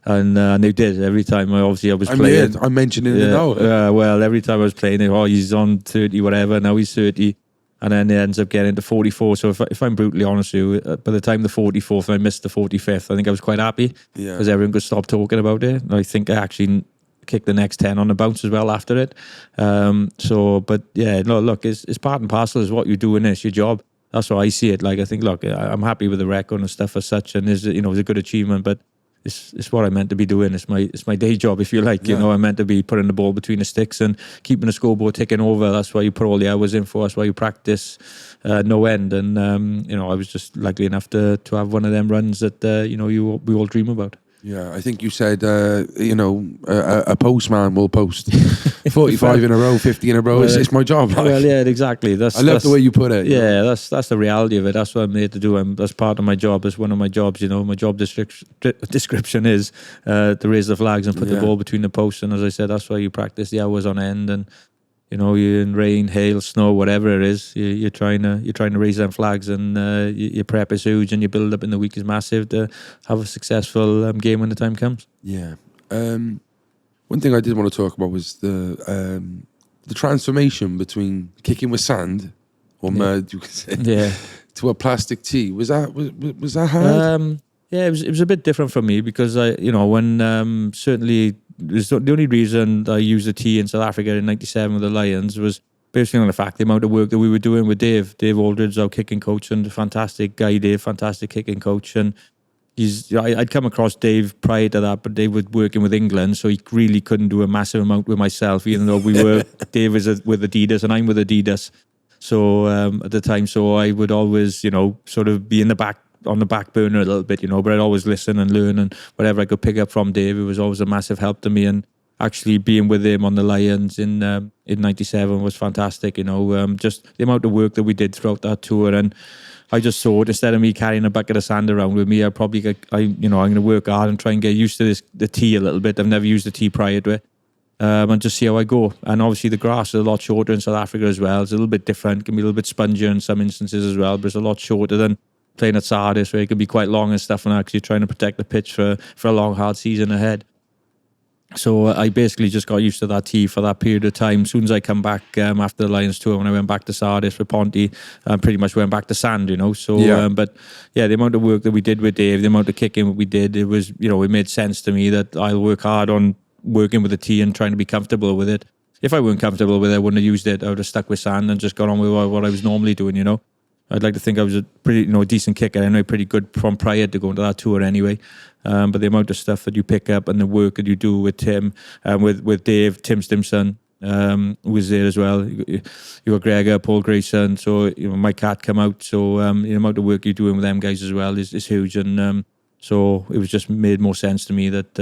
Speaker 1: And they did. Every time I was playing.
Speaker 2: I'm mentioning it now.
Speaker 1: Well, every time I was playing, he's on 30, whatever. Now he's 30. And then it ends up getting to 44. So if I'm brutally honest with you, by the time the 44th, I missed the 45th, I think I was quite happy. Because everyone could stop talking about it. And I think I actually kick the next 10 on the bounce as well after it. But yeah, no, look, it's part and parcel is what you do in this, your job. That's how I see it. I think, look, I'm happy with the record and stuff as such, and it's a good achievement, but it's what I meant to be doing. It's my day job, if you like. I'm meant to be putting the ball between the sticks and keeping the scoreboard ticking over. That's why you put all the hours in for. That's why you practice no end. And I was just lucky enough to have one of them runs that we all dream about.
Speaker 2: Yeah, I think you said, a postman will post 45 in a row, 50 in a row. It's my job.
Speaker 1: Well, yeah, exactly.
Speaker 2: I love the way you put it.
Speaker 1: Yeah, that's the reality of it. That's what I'm made to do. That's part of my job. That's one of my jobs. My job description is to raise the flags and put the ball between the posts. And as I said, that's why you practice the hours on end. And you're in rain, hail, snow, whatever it is, you're trying to raise them flags, and your prep is huge, and your build up in the week is massive to have a successful game when the time comes.
Speaker 2: Yeah. One thing I did want to talk about was the transformation between kicking with sand or mud, you could say, to a plastic tee. Was that hard?
Speaker 1: Yeah, it was a bit different for me because when certainly. The only reason I used the tee in South Africa in '97 with the Lions was basically on the fact, the amount of work that we were doing with Dave Aldridge, our kicking coach, and fantastic guy, Dave, fantastic kicking coach. And I'd come across Dave prior to that, but Dave was working with England, so he really couldn't do a massive amount with myself, even though we were, Dave was with Adidas and I'm with Adidas. So at the time, so I would always, sort of be on the back burner a little bit, but I'd always listen and learn, and whatever I could pick up from Dave, it was always a massive help to me. And actually being with him on the Lions in '97 was fantastic. Just the amount of work that we did throughout that tour. And I just thought, instead of me carrying a bucket of sand around with me, I'm going to work hard and try and get used to the tee a little bit. I've never used the tee prior to it. And just see how I go. And obviously the grass is a lot shorter in South Africa as well. It's a little bit different. It can be a little bit spongier in some instances as well, but it's a lot shorter than playing at Sardis, where it can be quite long and stuff, and actually trying to protect the pitch for a long, hard season ahead. So I basically just got used to that tee for that period of time. As soon as I come back after the Lions tour, when I went back to Sardis with Ponty, I pretty much went back to sand, So,
Speaker 2: Yeah.
Speaker 1: But yeah, the amount of work that we did with Dave, the amount of kicking we did, it was, it made sense to me that I'll work hard on working with the tee and trying to be comfortable with it. If I weren't comfortable with it, I wouldn't have used it. I would have stuck with sand and just got on with what I was normally doing, I'd like to think I was a pretty, decent kicker. I know pretty good from prior to going to that tour anyway. But the amount of stuff that you pick up and the work that you do with Tim, with Dave, Tim Stimson, was there as well. You got Gregor, Paul Grayson. So, my cat come out. So, the amount of work you're doing with them guys as well is huge. And so it was just made more sense to me that,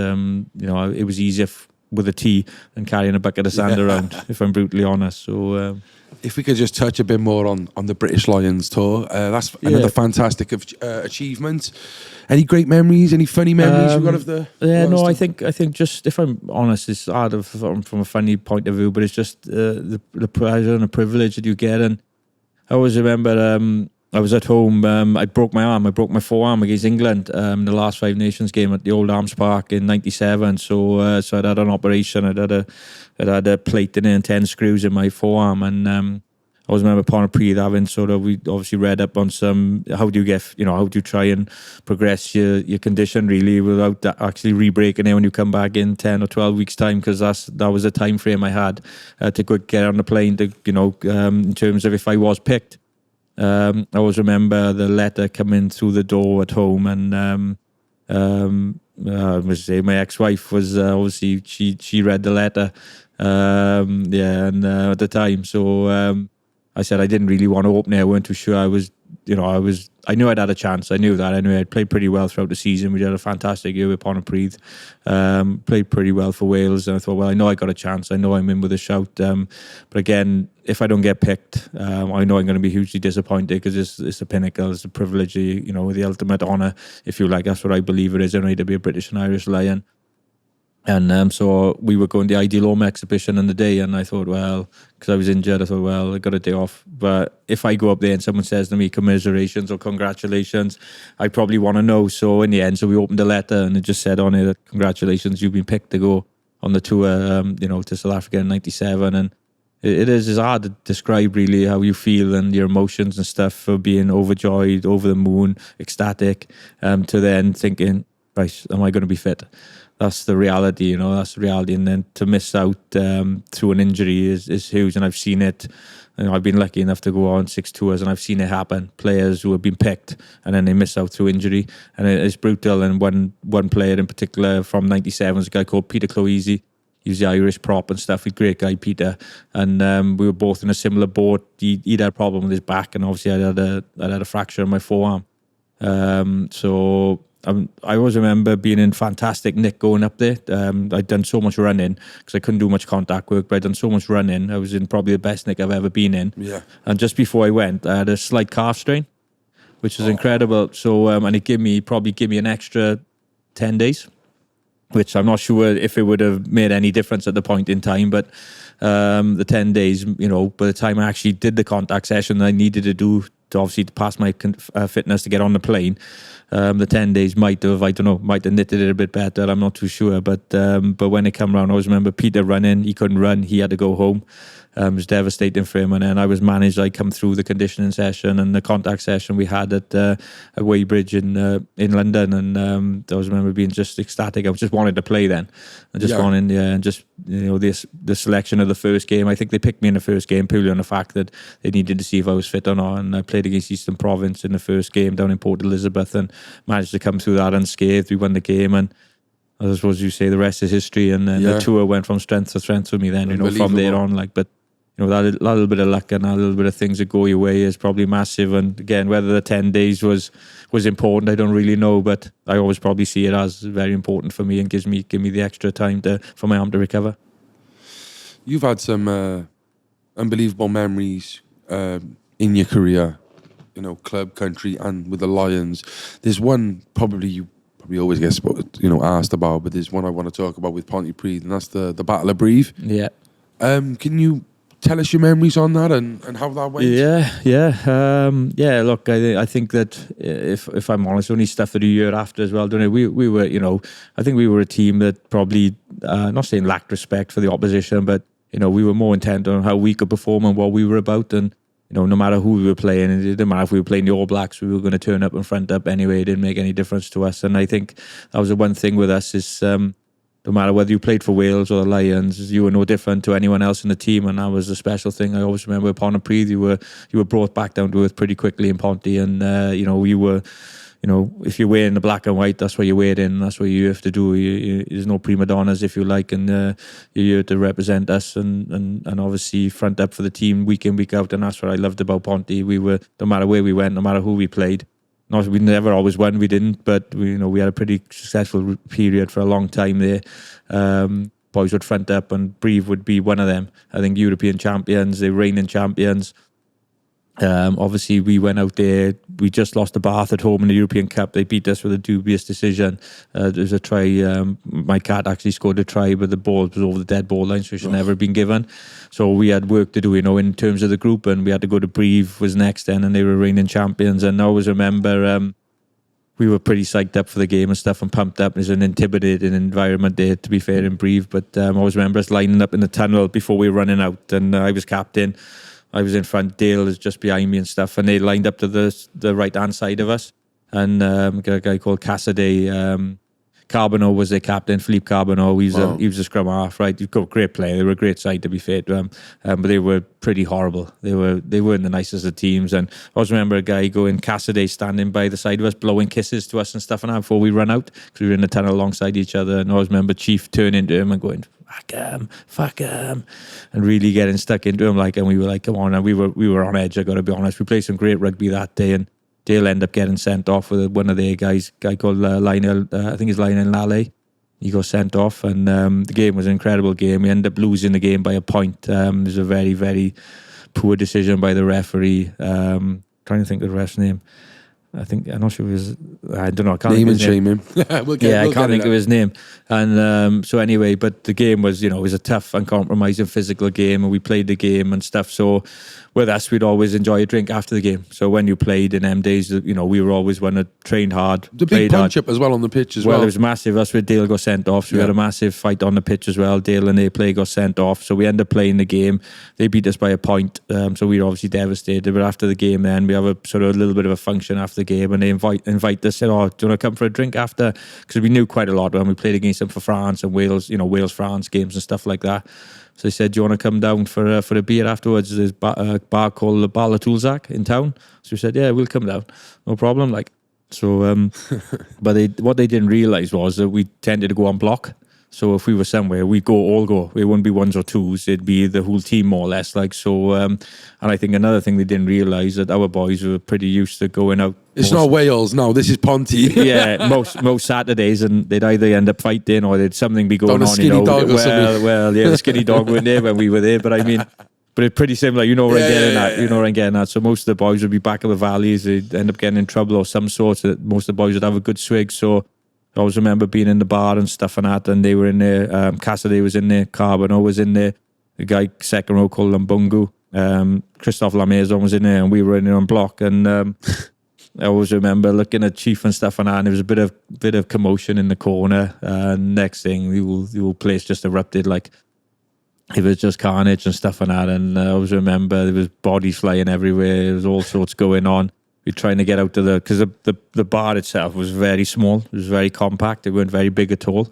Speaker 1: it was easier with a tee than carrying a bucket of sand around, if I'm brutally honest. So,
Speaker 2: if we could just touch a bit more on the British Lions tour, that's another fantastic achievement. Any great memories? Any funny memories you've got of the?
Speaker 1: Yeah, no, I think just, if I'm honest, it's hard from a funny point of view, but it's just the pleasure and the privilege that you get. And I always remember I was at home. I broke my arm. I broke my forearm against England in the last Five Nations game at the Old Arms Park in '97. So I'd had an operation. I'd had a plate in it and 10 screws in my forearm. And I always remember pontypridd having we obviously read up on some, how do you try and progress your condition really without actually re-breaking it when you come back in 10 or 12 weeks time, because that was the time frame I had to go get on the plane to, in terms of if I was picked. I always remember the letter coming through the door at home, and I must say my ex-wife was obviously she read the letter, at the time. So I said I didn't really want to open it. I weren't too sure. I knew I'd had a chance. I knew that. I knew I'd played pretty well throughout the season. We had a fantastic year with pontypridd. Played pretty well for Wales, and I thought, well, I know I got a chance. I know I'm in with a shout. But again, if I don't get picked, I know I'm going to be hugely disappointed, because it's a pinnacle, it's a privilege, the ultimate honour, if you like. That's what I believe it is. I need to be a British and Irish Lion. And so we were going to the Ideal Home exhibition on the day, and I thought, well, because I was injured, I thought, well, I got a day off. But if I go up there and someone says to me commiserations or congratulations, I probably want to know. So in the end, we opened the letter, and it just said on it, congratulations, you've been picked to go on the tour, to South Africa in '97. And it's hard to describe really how you feel and your emotions and stuff, for being overjoyed, over the moon, ecstatic, to then thinking, right, am I going to be fit? That's the reality, that's the reality. And then to miss out through an injury is huge. And I've seen it. I've been lucky enough to go on 6 tours, and I've seen it happen. Players who have been picked and then they miss out through injury, and it's brutal. And one player in particular from '97 is a guy called Peter Cloese. He was the Irish prop and stuff. He's a great guy, Peter. And we were both in a similar boat. He'd had a problem with his back, and obviously I'd had a fracture in my forearm. I always remember being in fantastic nick going up there. I'd done so much running, because I couldn't do much contact work, but I'd done so much running. I was in probably the best nick I've ever been in.
Speaker 2: Yeah.
Speaker 1: And just before I went, I had a slight calf strain, which was incredible. So, and it probably gave me an extra 10 days, which I'm not sure if it would have made any difference at the point in time. But the 10 days, by the time I actually did the contact session that I needed to do to obviously pass my fitness to get on the plane, the 10 days might have knitted it a bit better. I'm not too sure. But when it came around, I always remember Peter running. He couldn't run. He had to go home. It was devastating for him. And then I was managed. I come through the conditioning session and the contact session we had at Weybridge in London, and I remember being just ecstatic. I just wanted to play then. I just gone in there and just the selection of the first game. I think they picked me in the first game purely on the fact that they needed to see if I was fit or not. And I played against Eastern Province in the first game down in Port Elizabeth and managed to come through that unscathed. We won the game, and I suppose you say the rest is history. And then the tour went from strength to strength for me then, from there on. But that little bit of luck and a little bit of things that go your way is probably massive. And again, whether the 10 days was important, I don't really know, but I always probably see it as very important for me and give me the extra time for my arm to recover.
Speaker 2: You've had some unbelievable memories in your career, club, country, and with the Lions. There's one you probably always get asked about, but there's one I want to talk about with Pontypridd, and that's the Battle of Brive.
Speaker 1: Yeah.
Speaker 2: Can you tell us your memories on that and how that went?
Speaker 1: Look, I think that if I'm honest, only stuff that a year after as well, don't it? We were, I think we were a team that probably, not saying lacked respect for the opposition, but, we were more intent on how we could perform and what we were about. And, no matter who we were playing, it didn't matter if we were playing the All Blacks, we were going to turn up and front up anyway. It didn't make any difference to us. And I think that was the one thing with us is, no matter whether you played for Wales or the Lions, you were no different to anyone else in the team, and that was a special thing. I always remember upon a Pontypridd, you were brought back down to earth pretty quickly in Ponty, and you were, if you're wearing the black and white, that's what you're wearing. That's what you have to do. There's no prima donnas, if you like, and you're here to represent us and obviously front up for the team week in, week out, and that's what I loved about Ponty. We were, no matter where we went, no matter who we played. We never always won, we didn't, but we had a pretty successful period for a long time there. Boys would front up, and Brive would be one of them. I think European champions, they're reigning champions. Obviously, we went out there. We just lost to Bath at home in the European Cup. They beat us with a dubious decision. There was a try. My cat actually scored a try, but the ball was over the dead ball line, so it should never have been given. So we had work to do, in terms of the group, and we had to go to Brive was next then, and they were reigning champions. And I always remember we were pretty psyched up for the game and stuff and pumped up. There's an intimidating environment there, to be fair, in Brive. But I always remember us lining up in the tunnel before we were running out, and I was captain. I was in front, Dale was just behind me and stuff, and they lined up to the right-hand side of us. And got a guy called Cassidy. Carbonneau was their captain, Philippe Carbonneau. He was a scrum half, right? He's got a great player. They were a great side, to be fair to them. But they were pretty horrible. They weren't the nicest of teams. And I always remember a guy Cassidy standing by the side of us, blowing kisses to us and stuff and that before we run out, because we were in the tunnel alongside each other. And I always remember Chief turning to him and going, fuck him, and really getting stuck into him, and we were like, come on. And we were on edge, I got to be honest. We played some great rugby that day, and Dale ended up getting sent off with one of their guys, a guy called Lionel, I think it's Lionel Lally. He got sent off, and the game was an incredible game. We ended up losing the game by a point. It was a very, very poor decision by the referee. Trying to think of the ref's name. I'm not sure it was, I don't know. I can't
Speaker 2: name and
Speaker 1: shame
Speaker 2: him.
Speaker 1: I can't think of his name. And so anyway, but the game was, it was a tough, uncompromising physical game, and we played the game and stuff. So with us, we'd always enjoy a drink after the game. So when you played in them days, we were always one that trained hard.
Speaker 2: The big punch-up as well on the pitch as well.
Speaker 1: Well, it was massive. That's where Dale got sent off. So we had a massive fight on the pitch as well. Dale and their player got sent off. So we ended up playing the game. They beat us by a point. So we were obviously devastated. But after the game then, we have a sort of a little bit of a function after the game, and they invite us, said, do you want to come for a drink after? Because we knew quite a lot when we played against them for France and Wales, Wales-France games and stuff like that. So they said, do you want to come down for a beer afterwards? There's a bar called the Ballatulzak in town. So we said, yeah, we'll come down. No problem. But what they didn't realise was that we tended to go on block. So if we were somewhere, we'd all go. It wouldn't be ones or twos. It'd be the whole team more or less. And I think another thing they didn't realise that our boys were pretty used to going out.
Speaker 2: It's not Wales, no. This is Ponty.
Speaker 1: Yeah, most Saturdays, and they'd either end up fighting or there'd something be going on.
Speaker 2: Skinny dog or something.
Speaker 1: Well, yeah, the skinny dog weren't there when we were there. But I mean, but it's pretty similar. You know where I'm getting at. You know where I'm getting at. So most of the boys would be back in the valleys. They'd end up getting in trouble or some sort. Most of the boys would have a good swig. So I always remember being in the bar and stuff and that, and they were in there. Cassidy was in there. Carbonneau was in there. The guy second row called Lumbungu. Christophe Lamaison was in there, and we were in there on block. And I always remember looking at Chief and stuff and that, and there was a bit of commotion in the corner. Next thing, the whole place just erupted. it was just carnage and stuff like that. And I always remember there was bodies flying everywhere. There was all sorts going on. We were trying to get out of because the bar itself was very small. It was very compact. It weren't very big at all.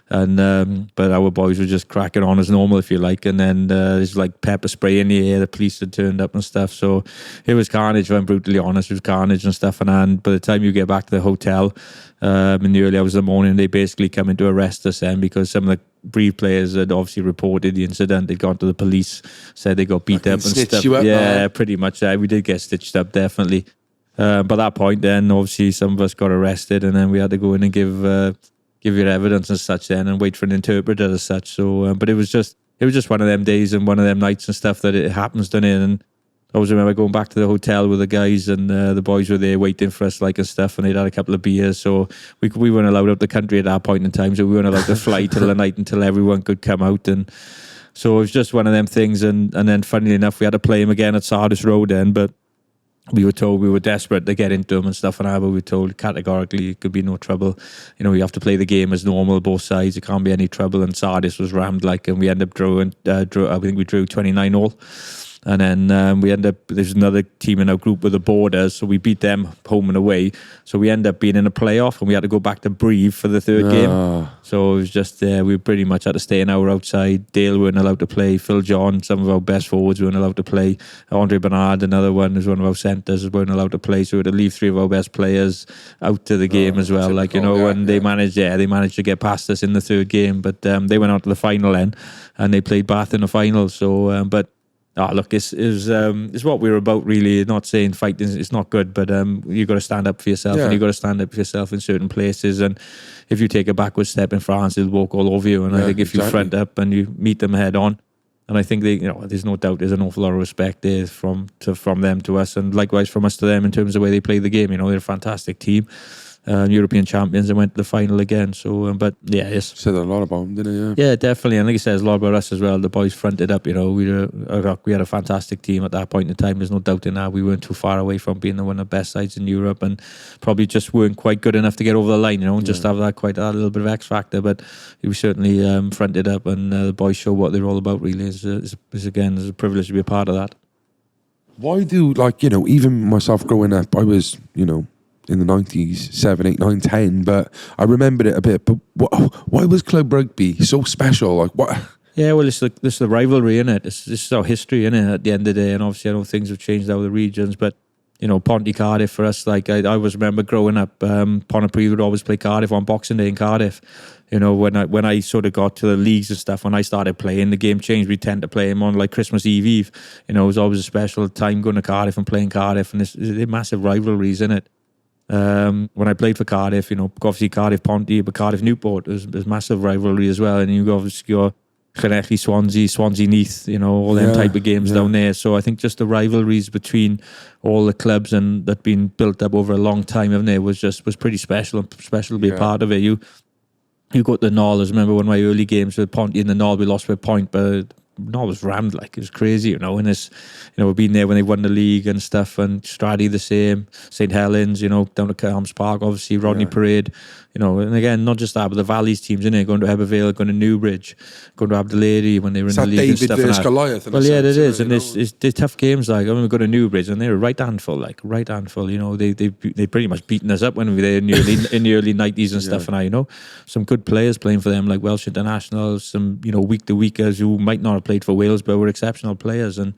Speaker 1: And but our boys were just cracking on as normal, if you like. And then there's like pepper spray in the air. The police had turned up and stuff. So it was carnage, if I'm brutally honest. It was carnage and stuff. And by the time you get back to the hotel in the early hours of the morning, they basically come in to arrest us then, because some of the Breed players had obviously reported the incident. They'd gone to the police, said they got beat up and stuff.
Speaker 2: You up,
Speaker 1: yeah, pretty much. We did get stitched up, definitely. But at that point then, obviously, some of us got arrested, and then we had to go in and give your evidence and such then, and wait for an interpreter as such. So, but it was just one of them days and one of them nights and stuff that it happens, doesn't it? And I always remember going back to the hotel with the guys, and the boys were there waiting for us, like, and stuff, and they'd had a couple of beers. So we weren't allowed out the country at that point in time, so we weren't allowed to fly till the night until everyone could come out. And so it was just one of them things. And then, funnily enough, we had to play him again at Sardis Road then, but we were told we were desperate to get into them and stuff, and we were told categorically it could be no trouble. You know, you have to play the game as normal, both sides. It can't be any trouble. And Sardis was rammed, like, and we ended up drawing. I think we drew 29-all. And then we end up, there's another team in our group with the Borders, so we beat them home and away. So we end up being in a playoff, and we had to go back to Breathe for the third game. So it was just, we pretty much had to stay an hour outside. Dale weren't allowed to play. Phil John, some of our best forwards, weren't allowed to play. Andre Bernard, another one, who's one of our centres, weren't allowed to play. So we had to leave 3 of our best players out to the game as well. Like, you know, and they managed to get past us in the third game. But they went on to the final then, and they played Bath in the final. So, but look, it's what we're about, really. Not saying fighting is not good, but you got to stand up for yourself, and you got to stand up for yourself in certain places. And if you take a backward step in France, they'll walk all over you. And I think if you front up and you meet them head on, and I think there's no doubt there's an awful lot of respect there from them to us, and likewise from us to them in terms of the way they play the game. You know, they're a fantastic team. European champions, and went to the final again. So, but yeah, yes,
Speaker 2: said a lot about them, didn't it?
Speaker 1: Yeah, definitely. And like I said, a lot about us as well. The boys fronted up. You know, we had a fantastic team at that point in time. There's no doubt in that. We weren't too far away from being one of the best sides in Europe, and probably just weren't quite good enough to get over the line. You know, just have that little bit of X factor. But we certainly fronted up, and the boys show what they're all about. Really, is again, it's a privilege to be a part of that.
Speaker 2: Why do, like, you know, even myself growing up, I was, you know, in the 90s, 7, 8, 9, 10, but I remembered it a bit. But why was club rugby so special? Like, what?
Speaker 1: Yeah, well, it's the rivalry, innit? This is our history, innit, at the end of the day. And obviously, I know things have changed out of the regions, but, you know, Ponty, Cardiff, for us, like, I always remember growing up, Pontypridd would always play Cardiff on Boxing Day in Cardiff. You know, when I sort of got to the leagues and stuff, when I started playing, the game changed. We tend to play them on, like, Christmas Eve. You know, it was always a special time going to Cardiff and playing Cardiff, and there's massive rivalries, innit? When I played for Cardiff, you know, obviously Cardiff Ponty, but Cardiff Newport, there's massive rivalry as well. And you obviously got Llanelli, Swansea Neath, you know, all them type of games down there. So I think just the rivalries between all the clubs and that been built up over a long time, haven't they, was pretty special, and special to be a part of it. You go to the Knoll. I remember one of my early games with Ponty in the Knoll, we lost by a point, but Knoll was rammed, like, it was crazy, you know. And it's, you know, we've been there when they won the league and stuff, and Stradey the same, St Helens, you know, down to Kerham's Park, obviously Rodney Parade, you know. And again, not just that, but the Valleys teams, innit, going to Ebervale, going to Newbridge, going to Abdeleri when they were in the league and stuff.
Speaker 2: David Goliath.
Speaker 1: Well, yeah, it is, and it's tough games. Like, I remember going to Newbridge, and they were right handful. You know, they pretty much beaten us up when we were there in the early 90s and stuff. And you know, some good players playing for them, like Welsh internationals, some, you know, week to weekers who might not have played for Wales but were exceptional players. And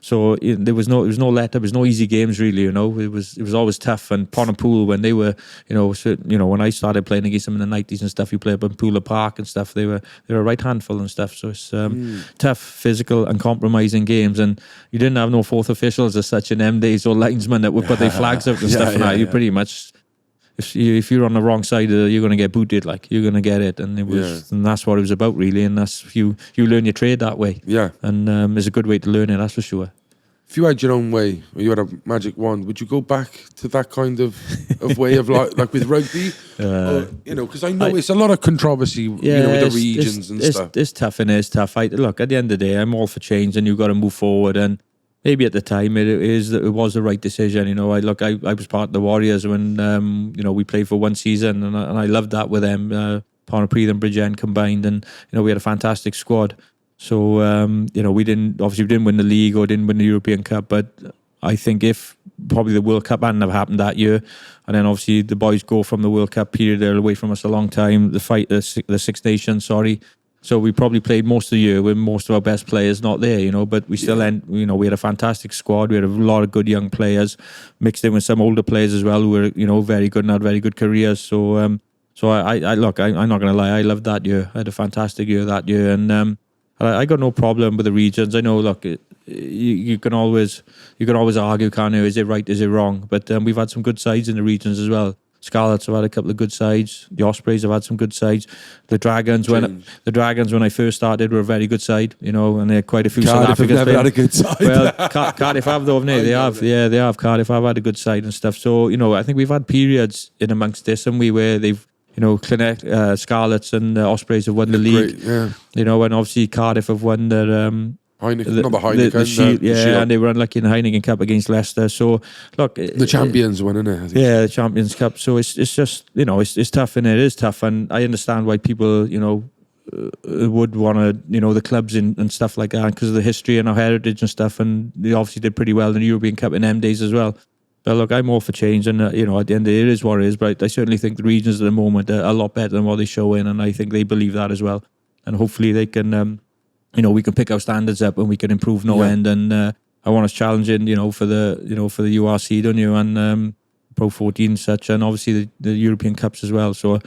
Speaker 1: so there was no let up. There was no easy games, really. You know, it was always tough. And Pontypool, when they were, you know, when I started playing against them in the 90s and stuff, you play up in Pooler Park and stuff. They were a right handful and stuff. So it's tough, physical, and compromising games. And you didn't have no fourth officials as such in them days, or linesmen that would put their flags out and stuff. You pretty much, if you're on the wrong side, you're going to get booted. Like, you're going to get it, and and that's what it was about, really. And that's you learn your trade that way. Yeah, and it's a good way to learn it, that's for sure.
Speaker 2: If you had your own way, or you had a magic wand, would you go back to that kind of way of like with rugby? Or, you know, because I know it's a lot of controversy, you know, with the regions and stuff. It's
Speaker 1: tough, and it's tough. Look, at the end of the day, I'm all for change, and you've got to move forward. And maybe at the time it was the right decision. You know, I was part of the Warriors when you know, we played for one season, and I loved that with them, Pontypridd and Bridgend combined, and you know, we had a fantastic squad. So we didn't win the league or didn't win the European Cup, but I think if probably the World Cup hadn't have happened that year, and then obviously the boys go from the World Cup period, they're away from us a long time. The Six Nations, so we probably played most of the year with most of our best players not there, but we still we had a fantastic squad. We had a lot of good young players mixed in with some older players as well who were very good and had very good careers. So I look, I'm not going to lie, I loved that year. I had a fantastic year that year, and I got no problem with the regions. I know, look, you can always argue, can't you? Is it right? Is it wrong? But we've had some good sides in the regions as well. Scarlets have had a couple of good sides. The Ospreys have had some good sides. The Dragons, when I first started, were a very good side, and they had quite a few South Africans.
Speaker 2: Cardiff have never had a good side.
Speaker 1: Well, Cardiff have though, haven't they? They have. Yeah, they have. Cardiff have had a good side and stuff. So, I think we've had periods in amongst this, and where they've, Scarlets and Ospreys have won the league.
Speaker 2: Great, yeah.
Speaker 1: And obviously Cardiff have won their
Speaker 2: Heineken,
Speaker 1: the Shield,
Speaker 2: the Shield.
Speaker 1: and they were unlucky in the Heineken Cup against Leicester. So look,
Speaker 2: the champions won, isn't it?
Speaker 1: Yeah, the Champions Cup. So it's just it's tough, and it is tough, and I understand why people would want to the clubs and stuff like that because of the history and our heritage and stuff, and they obviously did pretty well in the European Cup in them days as well. But look, I'm all for change, and at the end of the day, it is what it is. But I certainly think the regions at the moment are a lot better than what they show in, and I think they believe that as well. And hopefully they can, we can pick our standards up and we can improve no end. And I want us challenging, for the URC, don't you? And Pro 14 and such, and obviously the European Cups as well. So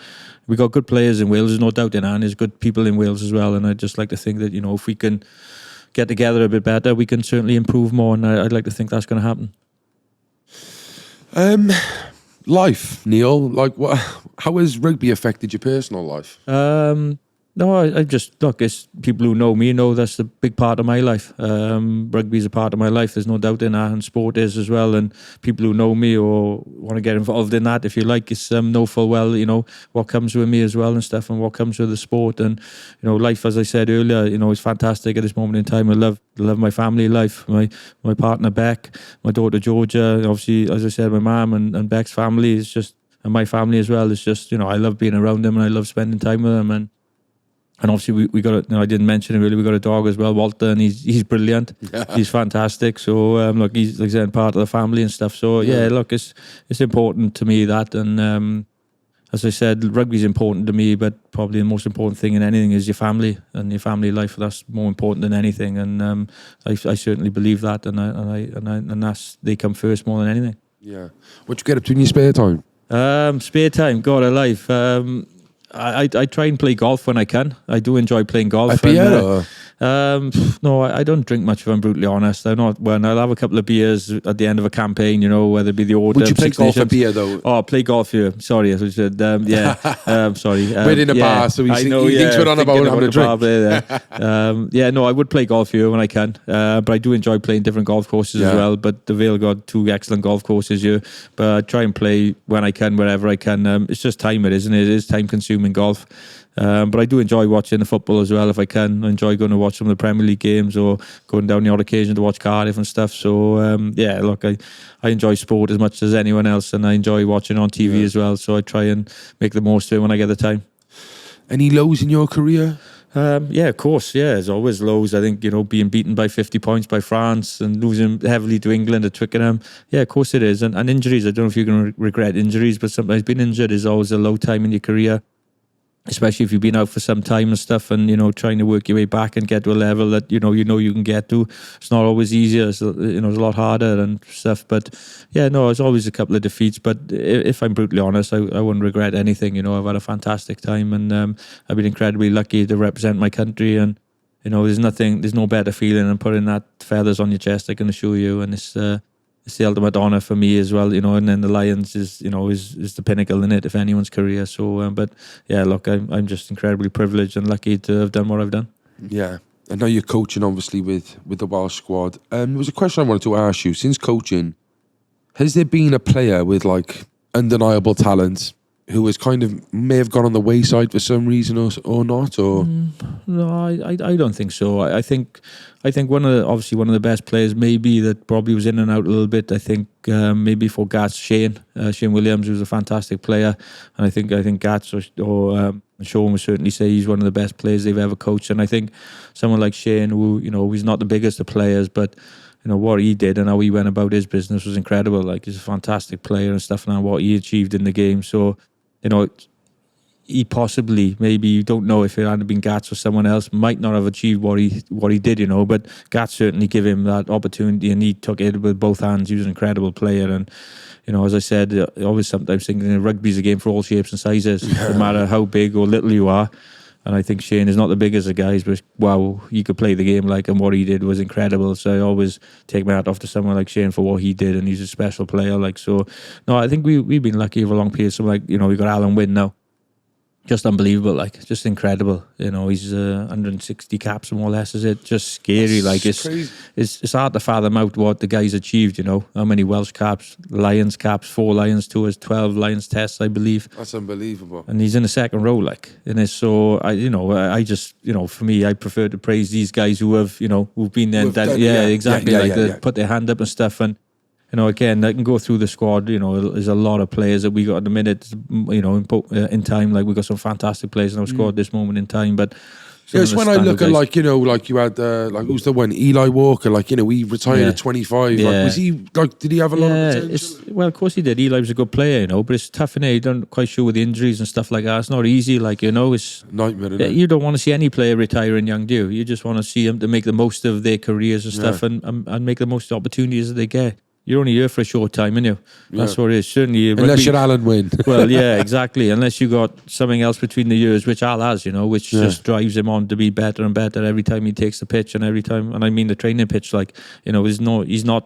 Speaker 1: we got good players in Wales, there's no doubt in that, and there's good people in Wales as well. And I'd just like to think that if we can get together a bit better, we can certainly improve more. And I'd like to think that's going to happen.
Speaker 2: Life, Neil. How has rugby affected your personal life?
Speaker 1: No, I just, look, it's people who know me know that's a big part of my life. Rugby is a part of my life, there's no doubt in that, and sport is as well. And people who know me or want to get involved in that, if you like, it's know full well, what comes with me as well and stuff, and what comes with the sport. And, life, as I said earlier, is fantastic at this moment in time. I love my family life, my partner Beck, my daughter Georgia, obviously, as I said, my mum and Beck's family is just, and my family as well, is just, I love being around them and I love spending time with them. And obviously we got I didn't mention it really, we got a dog as well, Walter, and he's brilliant. He's fantastic. So look, he's, like I said, part of the family and stuff. So yeah, look, it's important to me that, and as I said, rugby's important to me, but probably the most important thing in anything is your family and your family life. That's more important than anything, and I certainly believe that, and that's, they come first more than anything.
Speaker 2: Yeah. What you get up to in your spare time?
Speaker 1: Spare time, God alive. I try and play golf when I can. I do enjoy playing golf. No, I don't drink much, if I'm brutally honest. I'm not. Well, I'll have a couple of beers at the end of a campaign, whether it be the order.
Speaker 2: Would you play golf for beer though?
Speaker 1: Oh, play golf here. Sorry, as I said. Sorry.
Speaker 2: We're in a bar, so he thinks we're on about having a drink.
Speaker 1: No, I would play golf here when I can. But I do enjoy playing different golf courses as well. But the Vale got 2 excellent golf courses here. But I try and play when I can, wherever I can. It's just time, isn't it? It is time consuming golf. But I do enjoy watching the football as well if I can. I enjoy going to watch some of the Premier League games or going down the odd occasion to watch Cardiff and stuff. So look, I enjoy sport as much as anyone else, and I enjoy watching on TV as well. So I try and make the most of it when I get the time. Any lows in your career? Of course. Yeah, there's always lows. I think, being beaten by 50 points by France and losing heavily to England at Twickenham. Yeah, of course it is. And injuries, I don't know if you're going to regret injuries, but sometimes being injured is always a low time in your career, especially if you've been out for some time and stuff, and trying to work your way back and get to a level that you can get to. It's not always easier. It's, it's a lot harder and stuff. But it's always a couple of defeats. But if I'm brutally honest, I wouldn't regret anything. I've had a fantastic time, and I've been incredibly lucky to represent my country. And there's no better feeling than putting that feathers on your chest, I can assure you. And it's the ultimate honour for me as well, and then the Lions is the pinnacle in it, if anyone's career. So, but yeah, look, I'm just incredibly privileged and lucky to have done what I've done. Yeah, I know you're coaching, obviously, with the Welsh squad. There was a question I wanted to ask you. Since coaching, has there been a player with undeniable talent
Speaker 2: who has kind of may have gone on the wayside for some reason or not, or
Speaker 1: No, I don't think so. I think one of the best players maybe that probably was in and out a little bit. I think maybe for Gats, Shane Williams, who's a fantastic player, and I think Gats or Sean would certainly say he's one of the best players they've ever coached. And I think someone like Shane, who he's not the biggest of players, but what he did and how he went about his business was incredible. Like, he's a fantastic player and stuff, and what he achieved in the game. So, he possibly, maybe, you don't know if it hadn't been Gats or someone else, might not have achieved what he did, but Gats certainly gave him that opportunity, and he took it with both hands. He was an incredible player, and as I said, I always sometimes thinking rugby's a game for all shapes and sizes, no matter how big or little you are. And I think Shane is not the biggest of guys, but wow, he could play the game and what he did was incredible. So I always take my hat off to someone like Shane for what he did, and he's a special player. No, I think we've been lucky over a long period. So we got Alan Wynne now. Just unbelievable, just incredible. He's 160 caps more or less, is it? Just scary. It's hard to fathom out what the guy's achieved. How many Welsh caps, Lions caps, 4 Lions tours, 12 Lions tests, I believe.
Speaker 2: That's unbelievable.
Speaker 1: And he's in the second row, So I just, for me, I prefer to praise these guys who have, who've been there and done. Exactly. Put their hand up and stuff. And again, I can go through the squad. There's a lot of players that we got at the minute. In time, we got some fantastic players in our squad this moment in time. But
Speaker 2: yes, when I look at you had who's the one, Eli Walker. He retired at 25.
Speaker 1: Yeah.
Speaker 2: Was he did he have a lot of potential?
Speaker 1: Well, of course he did. Eli was a good player, but it's tough, innit? You don't quite sure with the injuries and stuff like that. It's not easy, it's
Speaker 2: nightmare. Isn't it?
Speaker 1: You don't want to see any player retiring young, do you? You just want to see them to make the most of their careers and stuff, and make the most of the opportunities that they get. You're only here for a short time, aren't you? That's what it is. Certainly,
Speaker 2: unless you're Alan Wynne.
Speaker 1: Well, yeah, exactly. Unless you got something else between the years, which Al has, which just drives him on to be better and better every time he takes the pitch, and every time, and I mean the training pitch, he's not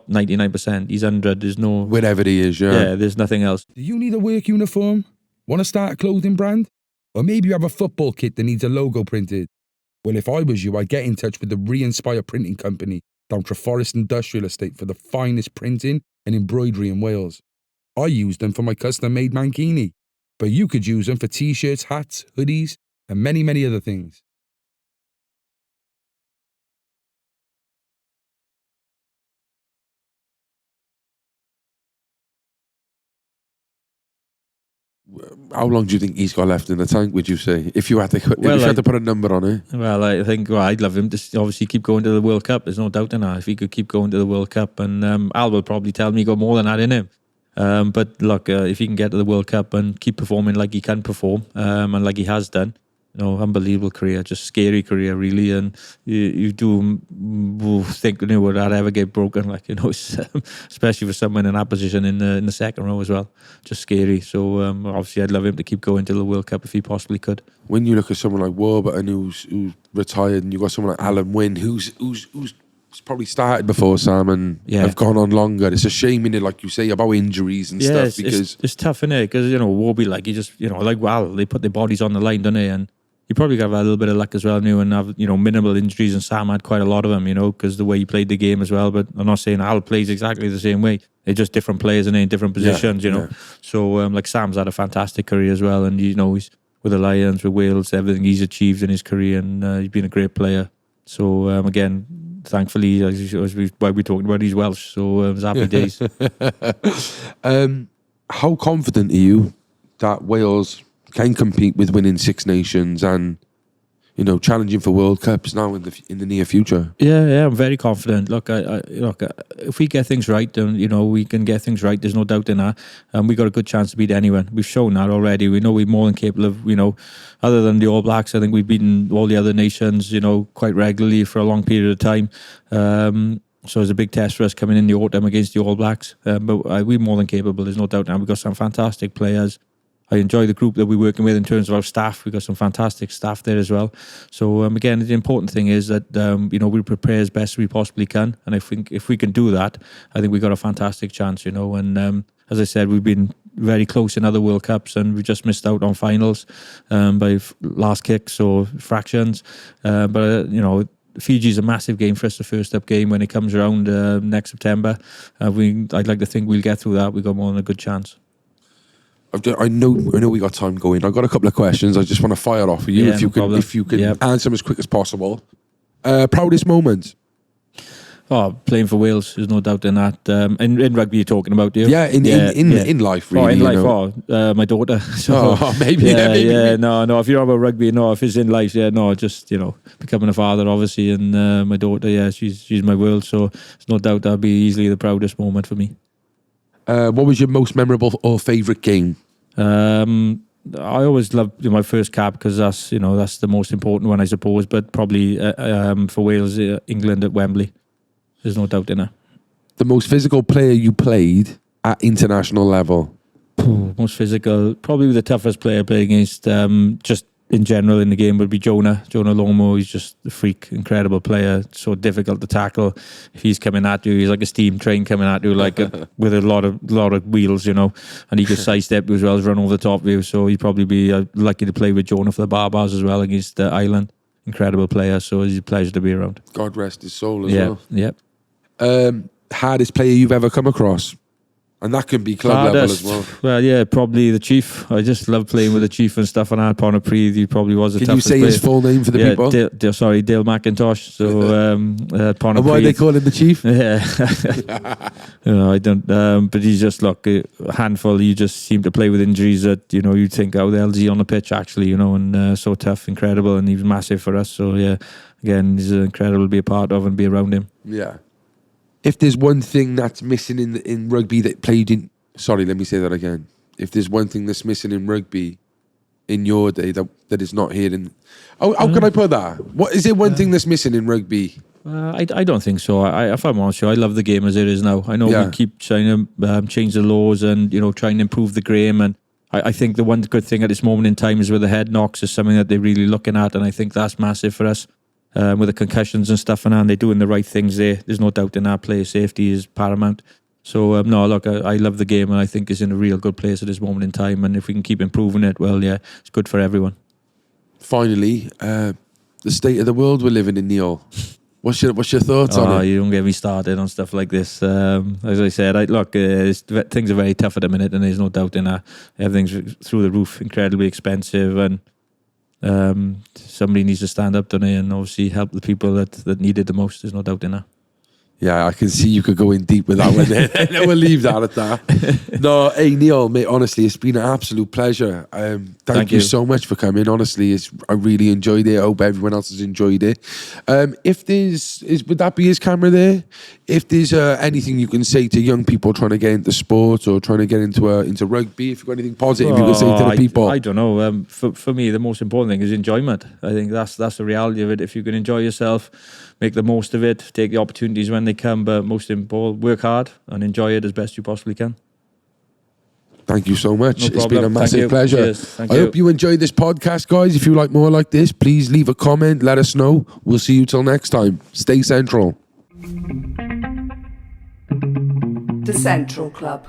Speaker 1: 99%. He's 100. There's no
Speaker 2: whatever he is.
Speaker 1: Yeah, there's nothing else.
Speaker 3: Do you need a work uniform? Want to start a clothing brand? Or maybe you have a football kit that needs a logo printed? Well, if I was you, I'd get in touch with the Re-Inspire Printing Company down Treforest Industrial Estate for the finest printing and embroidery in Wales. I use them for my custom-made mankini, but you could use them for t-shirts, hats, hoodies, and many, many other things.
Speaker 2: How long do you think he's got left in the tank, would you say? If you had to put a number on it?
Speaker 1: Well, I think I'd love him to obviously keep going to the World Cup. There's no doubt in that. If he could keep going to the World Cup, and Al will probably tell me he got more than that in him. But look, if he can get to the World Cup and keep performing like he can perform, and like he has done, unbelievable career, just scary career, really. And you do think, would that ever get broken? Especially for someone in that position in the second row as well, just scary. So obviously, I'd love him to keep going to the World Cup if he possibly could.
Speaker 2: When you look at someone like Warburton who's retired, and you got someone like Alan Wynne who's probably started before Sam and have gone on longer. It's a shame, innit, like you say, about injuries and stuff, because
Speaker 1: it's tough, innit? Because Warby, he just they put their bodies on the line, don't they? And you probably got to have a little bit of luck as well, and have minimal injuries. And Sam had quite a lot of them, because the way he played the game as well. But I'm not saying Al plays exactly the same way. They're just different players and in different positions, So Sam's had a fantastic career as well, and he's with the Lions, with Wales, everything he's achieved in his career, and he's been a great player. So again, thankfully, as we talking about, he's Welsh, so it was happy days.
Speaker 2: How confident are you that Wales can compete with winning Six Nations and challenging for World Cups now in the near future?
Speaker 1: Yeah, I'm very confident. Look, if we get things right, then we can get things right. There's no doubt in that. We got a good chance to beat anyone. We've shown that already. We know we're more than capable of. Other than the All Blacks, I think we've beaten all the other nations, quite regularly for a long period of time. So it's a big test for us coming in the autumn against the All Blacks. But we're more than capable. There's no doubt now. We've got some fantastic players. I enjoy the group that we're working with in terms of our staff. We've got some fantastic staff there as well. So again, the important thing is that we prepare as best we possibly can, and if we can do that, I think we've got a fantastic chance. And as I said, we've been very close in other World Cups, and we just missed out on finals by last kicks or fractions. But Fiji's a massive game for us, the first up game when it comes around next September. I'd like to think we'll get through that. We've got more than a good chance.
Speaker 2: I know we got time going. I've got a couple of questions. I just want to fire off for you.
Speaker 1: Yeah,
Speaker 2: if you
Speaker 1: no
Speaker 2: can,
Speaker 1: problem.
Speaker 2: if you can
Speaker 1: Yep.
Speaker 2: answer them as quick as possible. Proudest moment?
Speaker 1: Oh, playing for Wales, there's no doubt in that. In rugby, you're talking about, you?
Speaker 2: Yeah, in life, really.
Speaker 1: Oh, in
Speaker 2: you
Speaker 1: life,
Speaker 2: know.
Speaker 1: my daughter. So,
Speaker 2: maybe.
Speaker 1: No, if you're about rugby, no, if it's in life, just, becoming a father, obviously, and my daughter, she's my world, so there's no doubt that'll be easily the proudest moment for me.
Speaker 2: What was your most memorable or favourite game?
Speaker 1: I always loved my first cap because that's the most important one, I suppose, but probably for Wales, England at Wembley. There's no doubt in it.
Speaker 2: The most physical player you played at international level?
Speaker 1: Most physical, probably the toughest player playing against, just in general in the game, would be Jonah Lomo. He's just a freak, incredible player, so difficult to tackle. If he's coming at you, he's like a steam train coming at you, with a lot of wheels, and he just sidestep you as well as run over the top of you. So he'd probably be lucky to play with Jonah for the Barbars as well against Ireland. Incredible player, so it's a pleasure to be around.
Speaker 2: God rest his soul as well.
Speaker 1: Yeah.
Speaker 2: Hardest player you've ever come across? And that can be club level as well.
Speaker 1: Well, yeah, probably the Chief. I just love playing with the Chief and stuff on that. Pontypridd, he probably was the toughest player.
Speaker 2: Can you say his full name for the people?
Speaker 1: Dale McIntosh. So, Pontypridd.
Speaker 2: And why they call him the Chief?
Speaker 1: Yeah. I don't, but he's just like a handful. You just seem to play with injuries that, you'd think, how the hell is he on the pitch actually, and so tough, incredible, and he was massive for us. So, yeah, again, he's incredible to be a part of and be around him.
Speaker 2: Yeah. If there's one thing that's missing in rugby that played in... Sorry, let me say that again. If there's one thing that's missing in rugby in your day that is not here in... How can I put that? What is it one thing that's missing in rugby?
Speaker 1: I don't think so. If I'm honest with you, I love the game as it is now. I know we keep trying to change the laws and, trying to improve the game. And I think the one good thing at this moment in time is with the head knocks is something that they're really looking at. And I think that's massive for us. With the concussions and stuff, and they're doing the right things there. There's no doubt in that. Player safety is paramount. So, no, look, I love the game, and I think it's in a real good place at this moment in time. And if we can keep improving it, well, yeah, it's good for everyone.
Speaker 2: Finally, the state of the world we're living in, Neil. What's your thoughts on it?
Speaker 1: You don't get me started on stuff like this. As I said, things are very tough at the minute, and there's no doubt in that. Everything's through the roof, incredibly expensive, and somebody needs to stand up, don't they, and obviously help the people that need it the most. There's no doubt in that.
Speaker 2: Yeah, I can see you could go in deep with that one. We'll leave that at that. No, hey Neil, mate, honestly, it's been an absolute pleasure. Thank you so much for coming. Honestly, I really enjoyed it. I hope everyone else has enjoyed it. Would that be his camera there? If there's anything you can say to young people trying to get into sport or trying to get into rugby, if you've got anything positive you can say to the people.
Speaker 1: I don't know. For me, the most important thing is enjoyment. I think that's the reality of it. If you can enjoy yourself, make the most of it, take the opportunities when they come, but most important, work hard and enjoy it as best you possibly can.
Speaker 2: Thank you so much.
Speaker 1: No problem.
Speaker 2: It's been a massive pleasure.
Speaker 1: Cheers.
Speaker 2: I hope you enjoyed this podcast, guys. If you like more like this, please leave a comment. Let us know. We'll see you till next time. Stay central.
Speaker 4: The Central Club.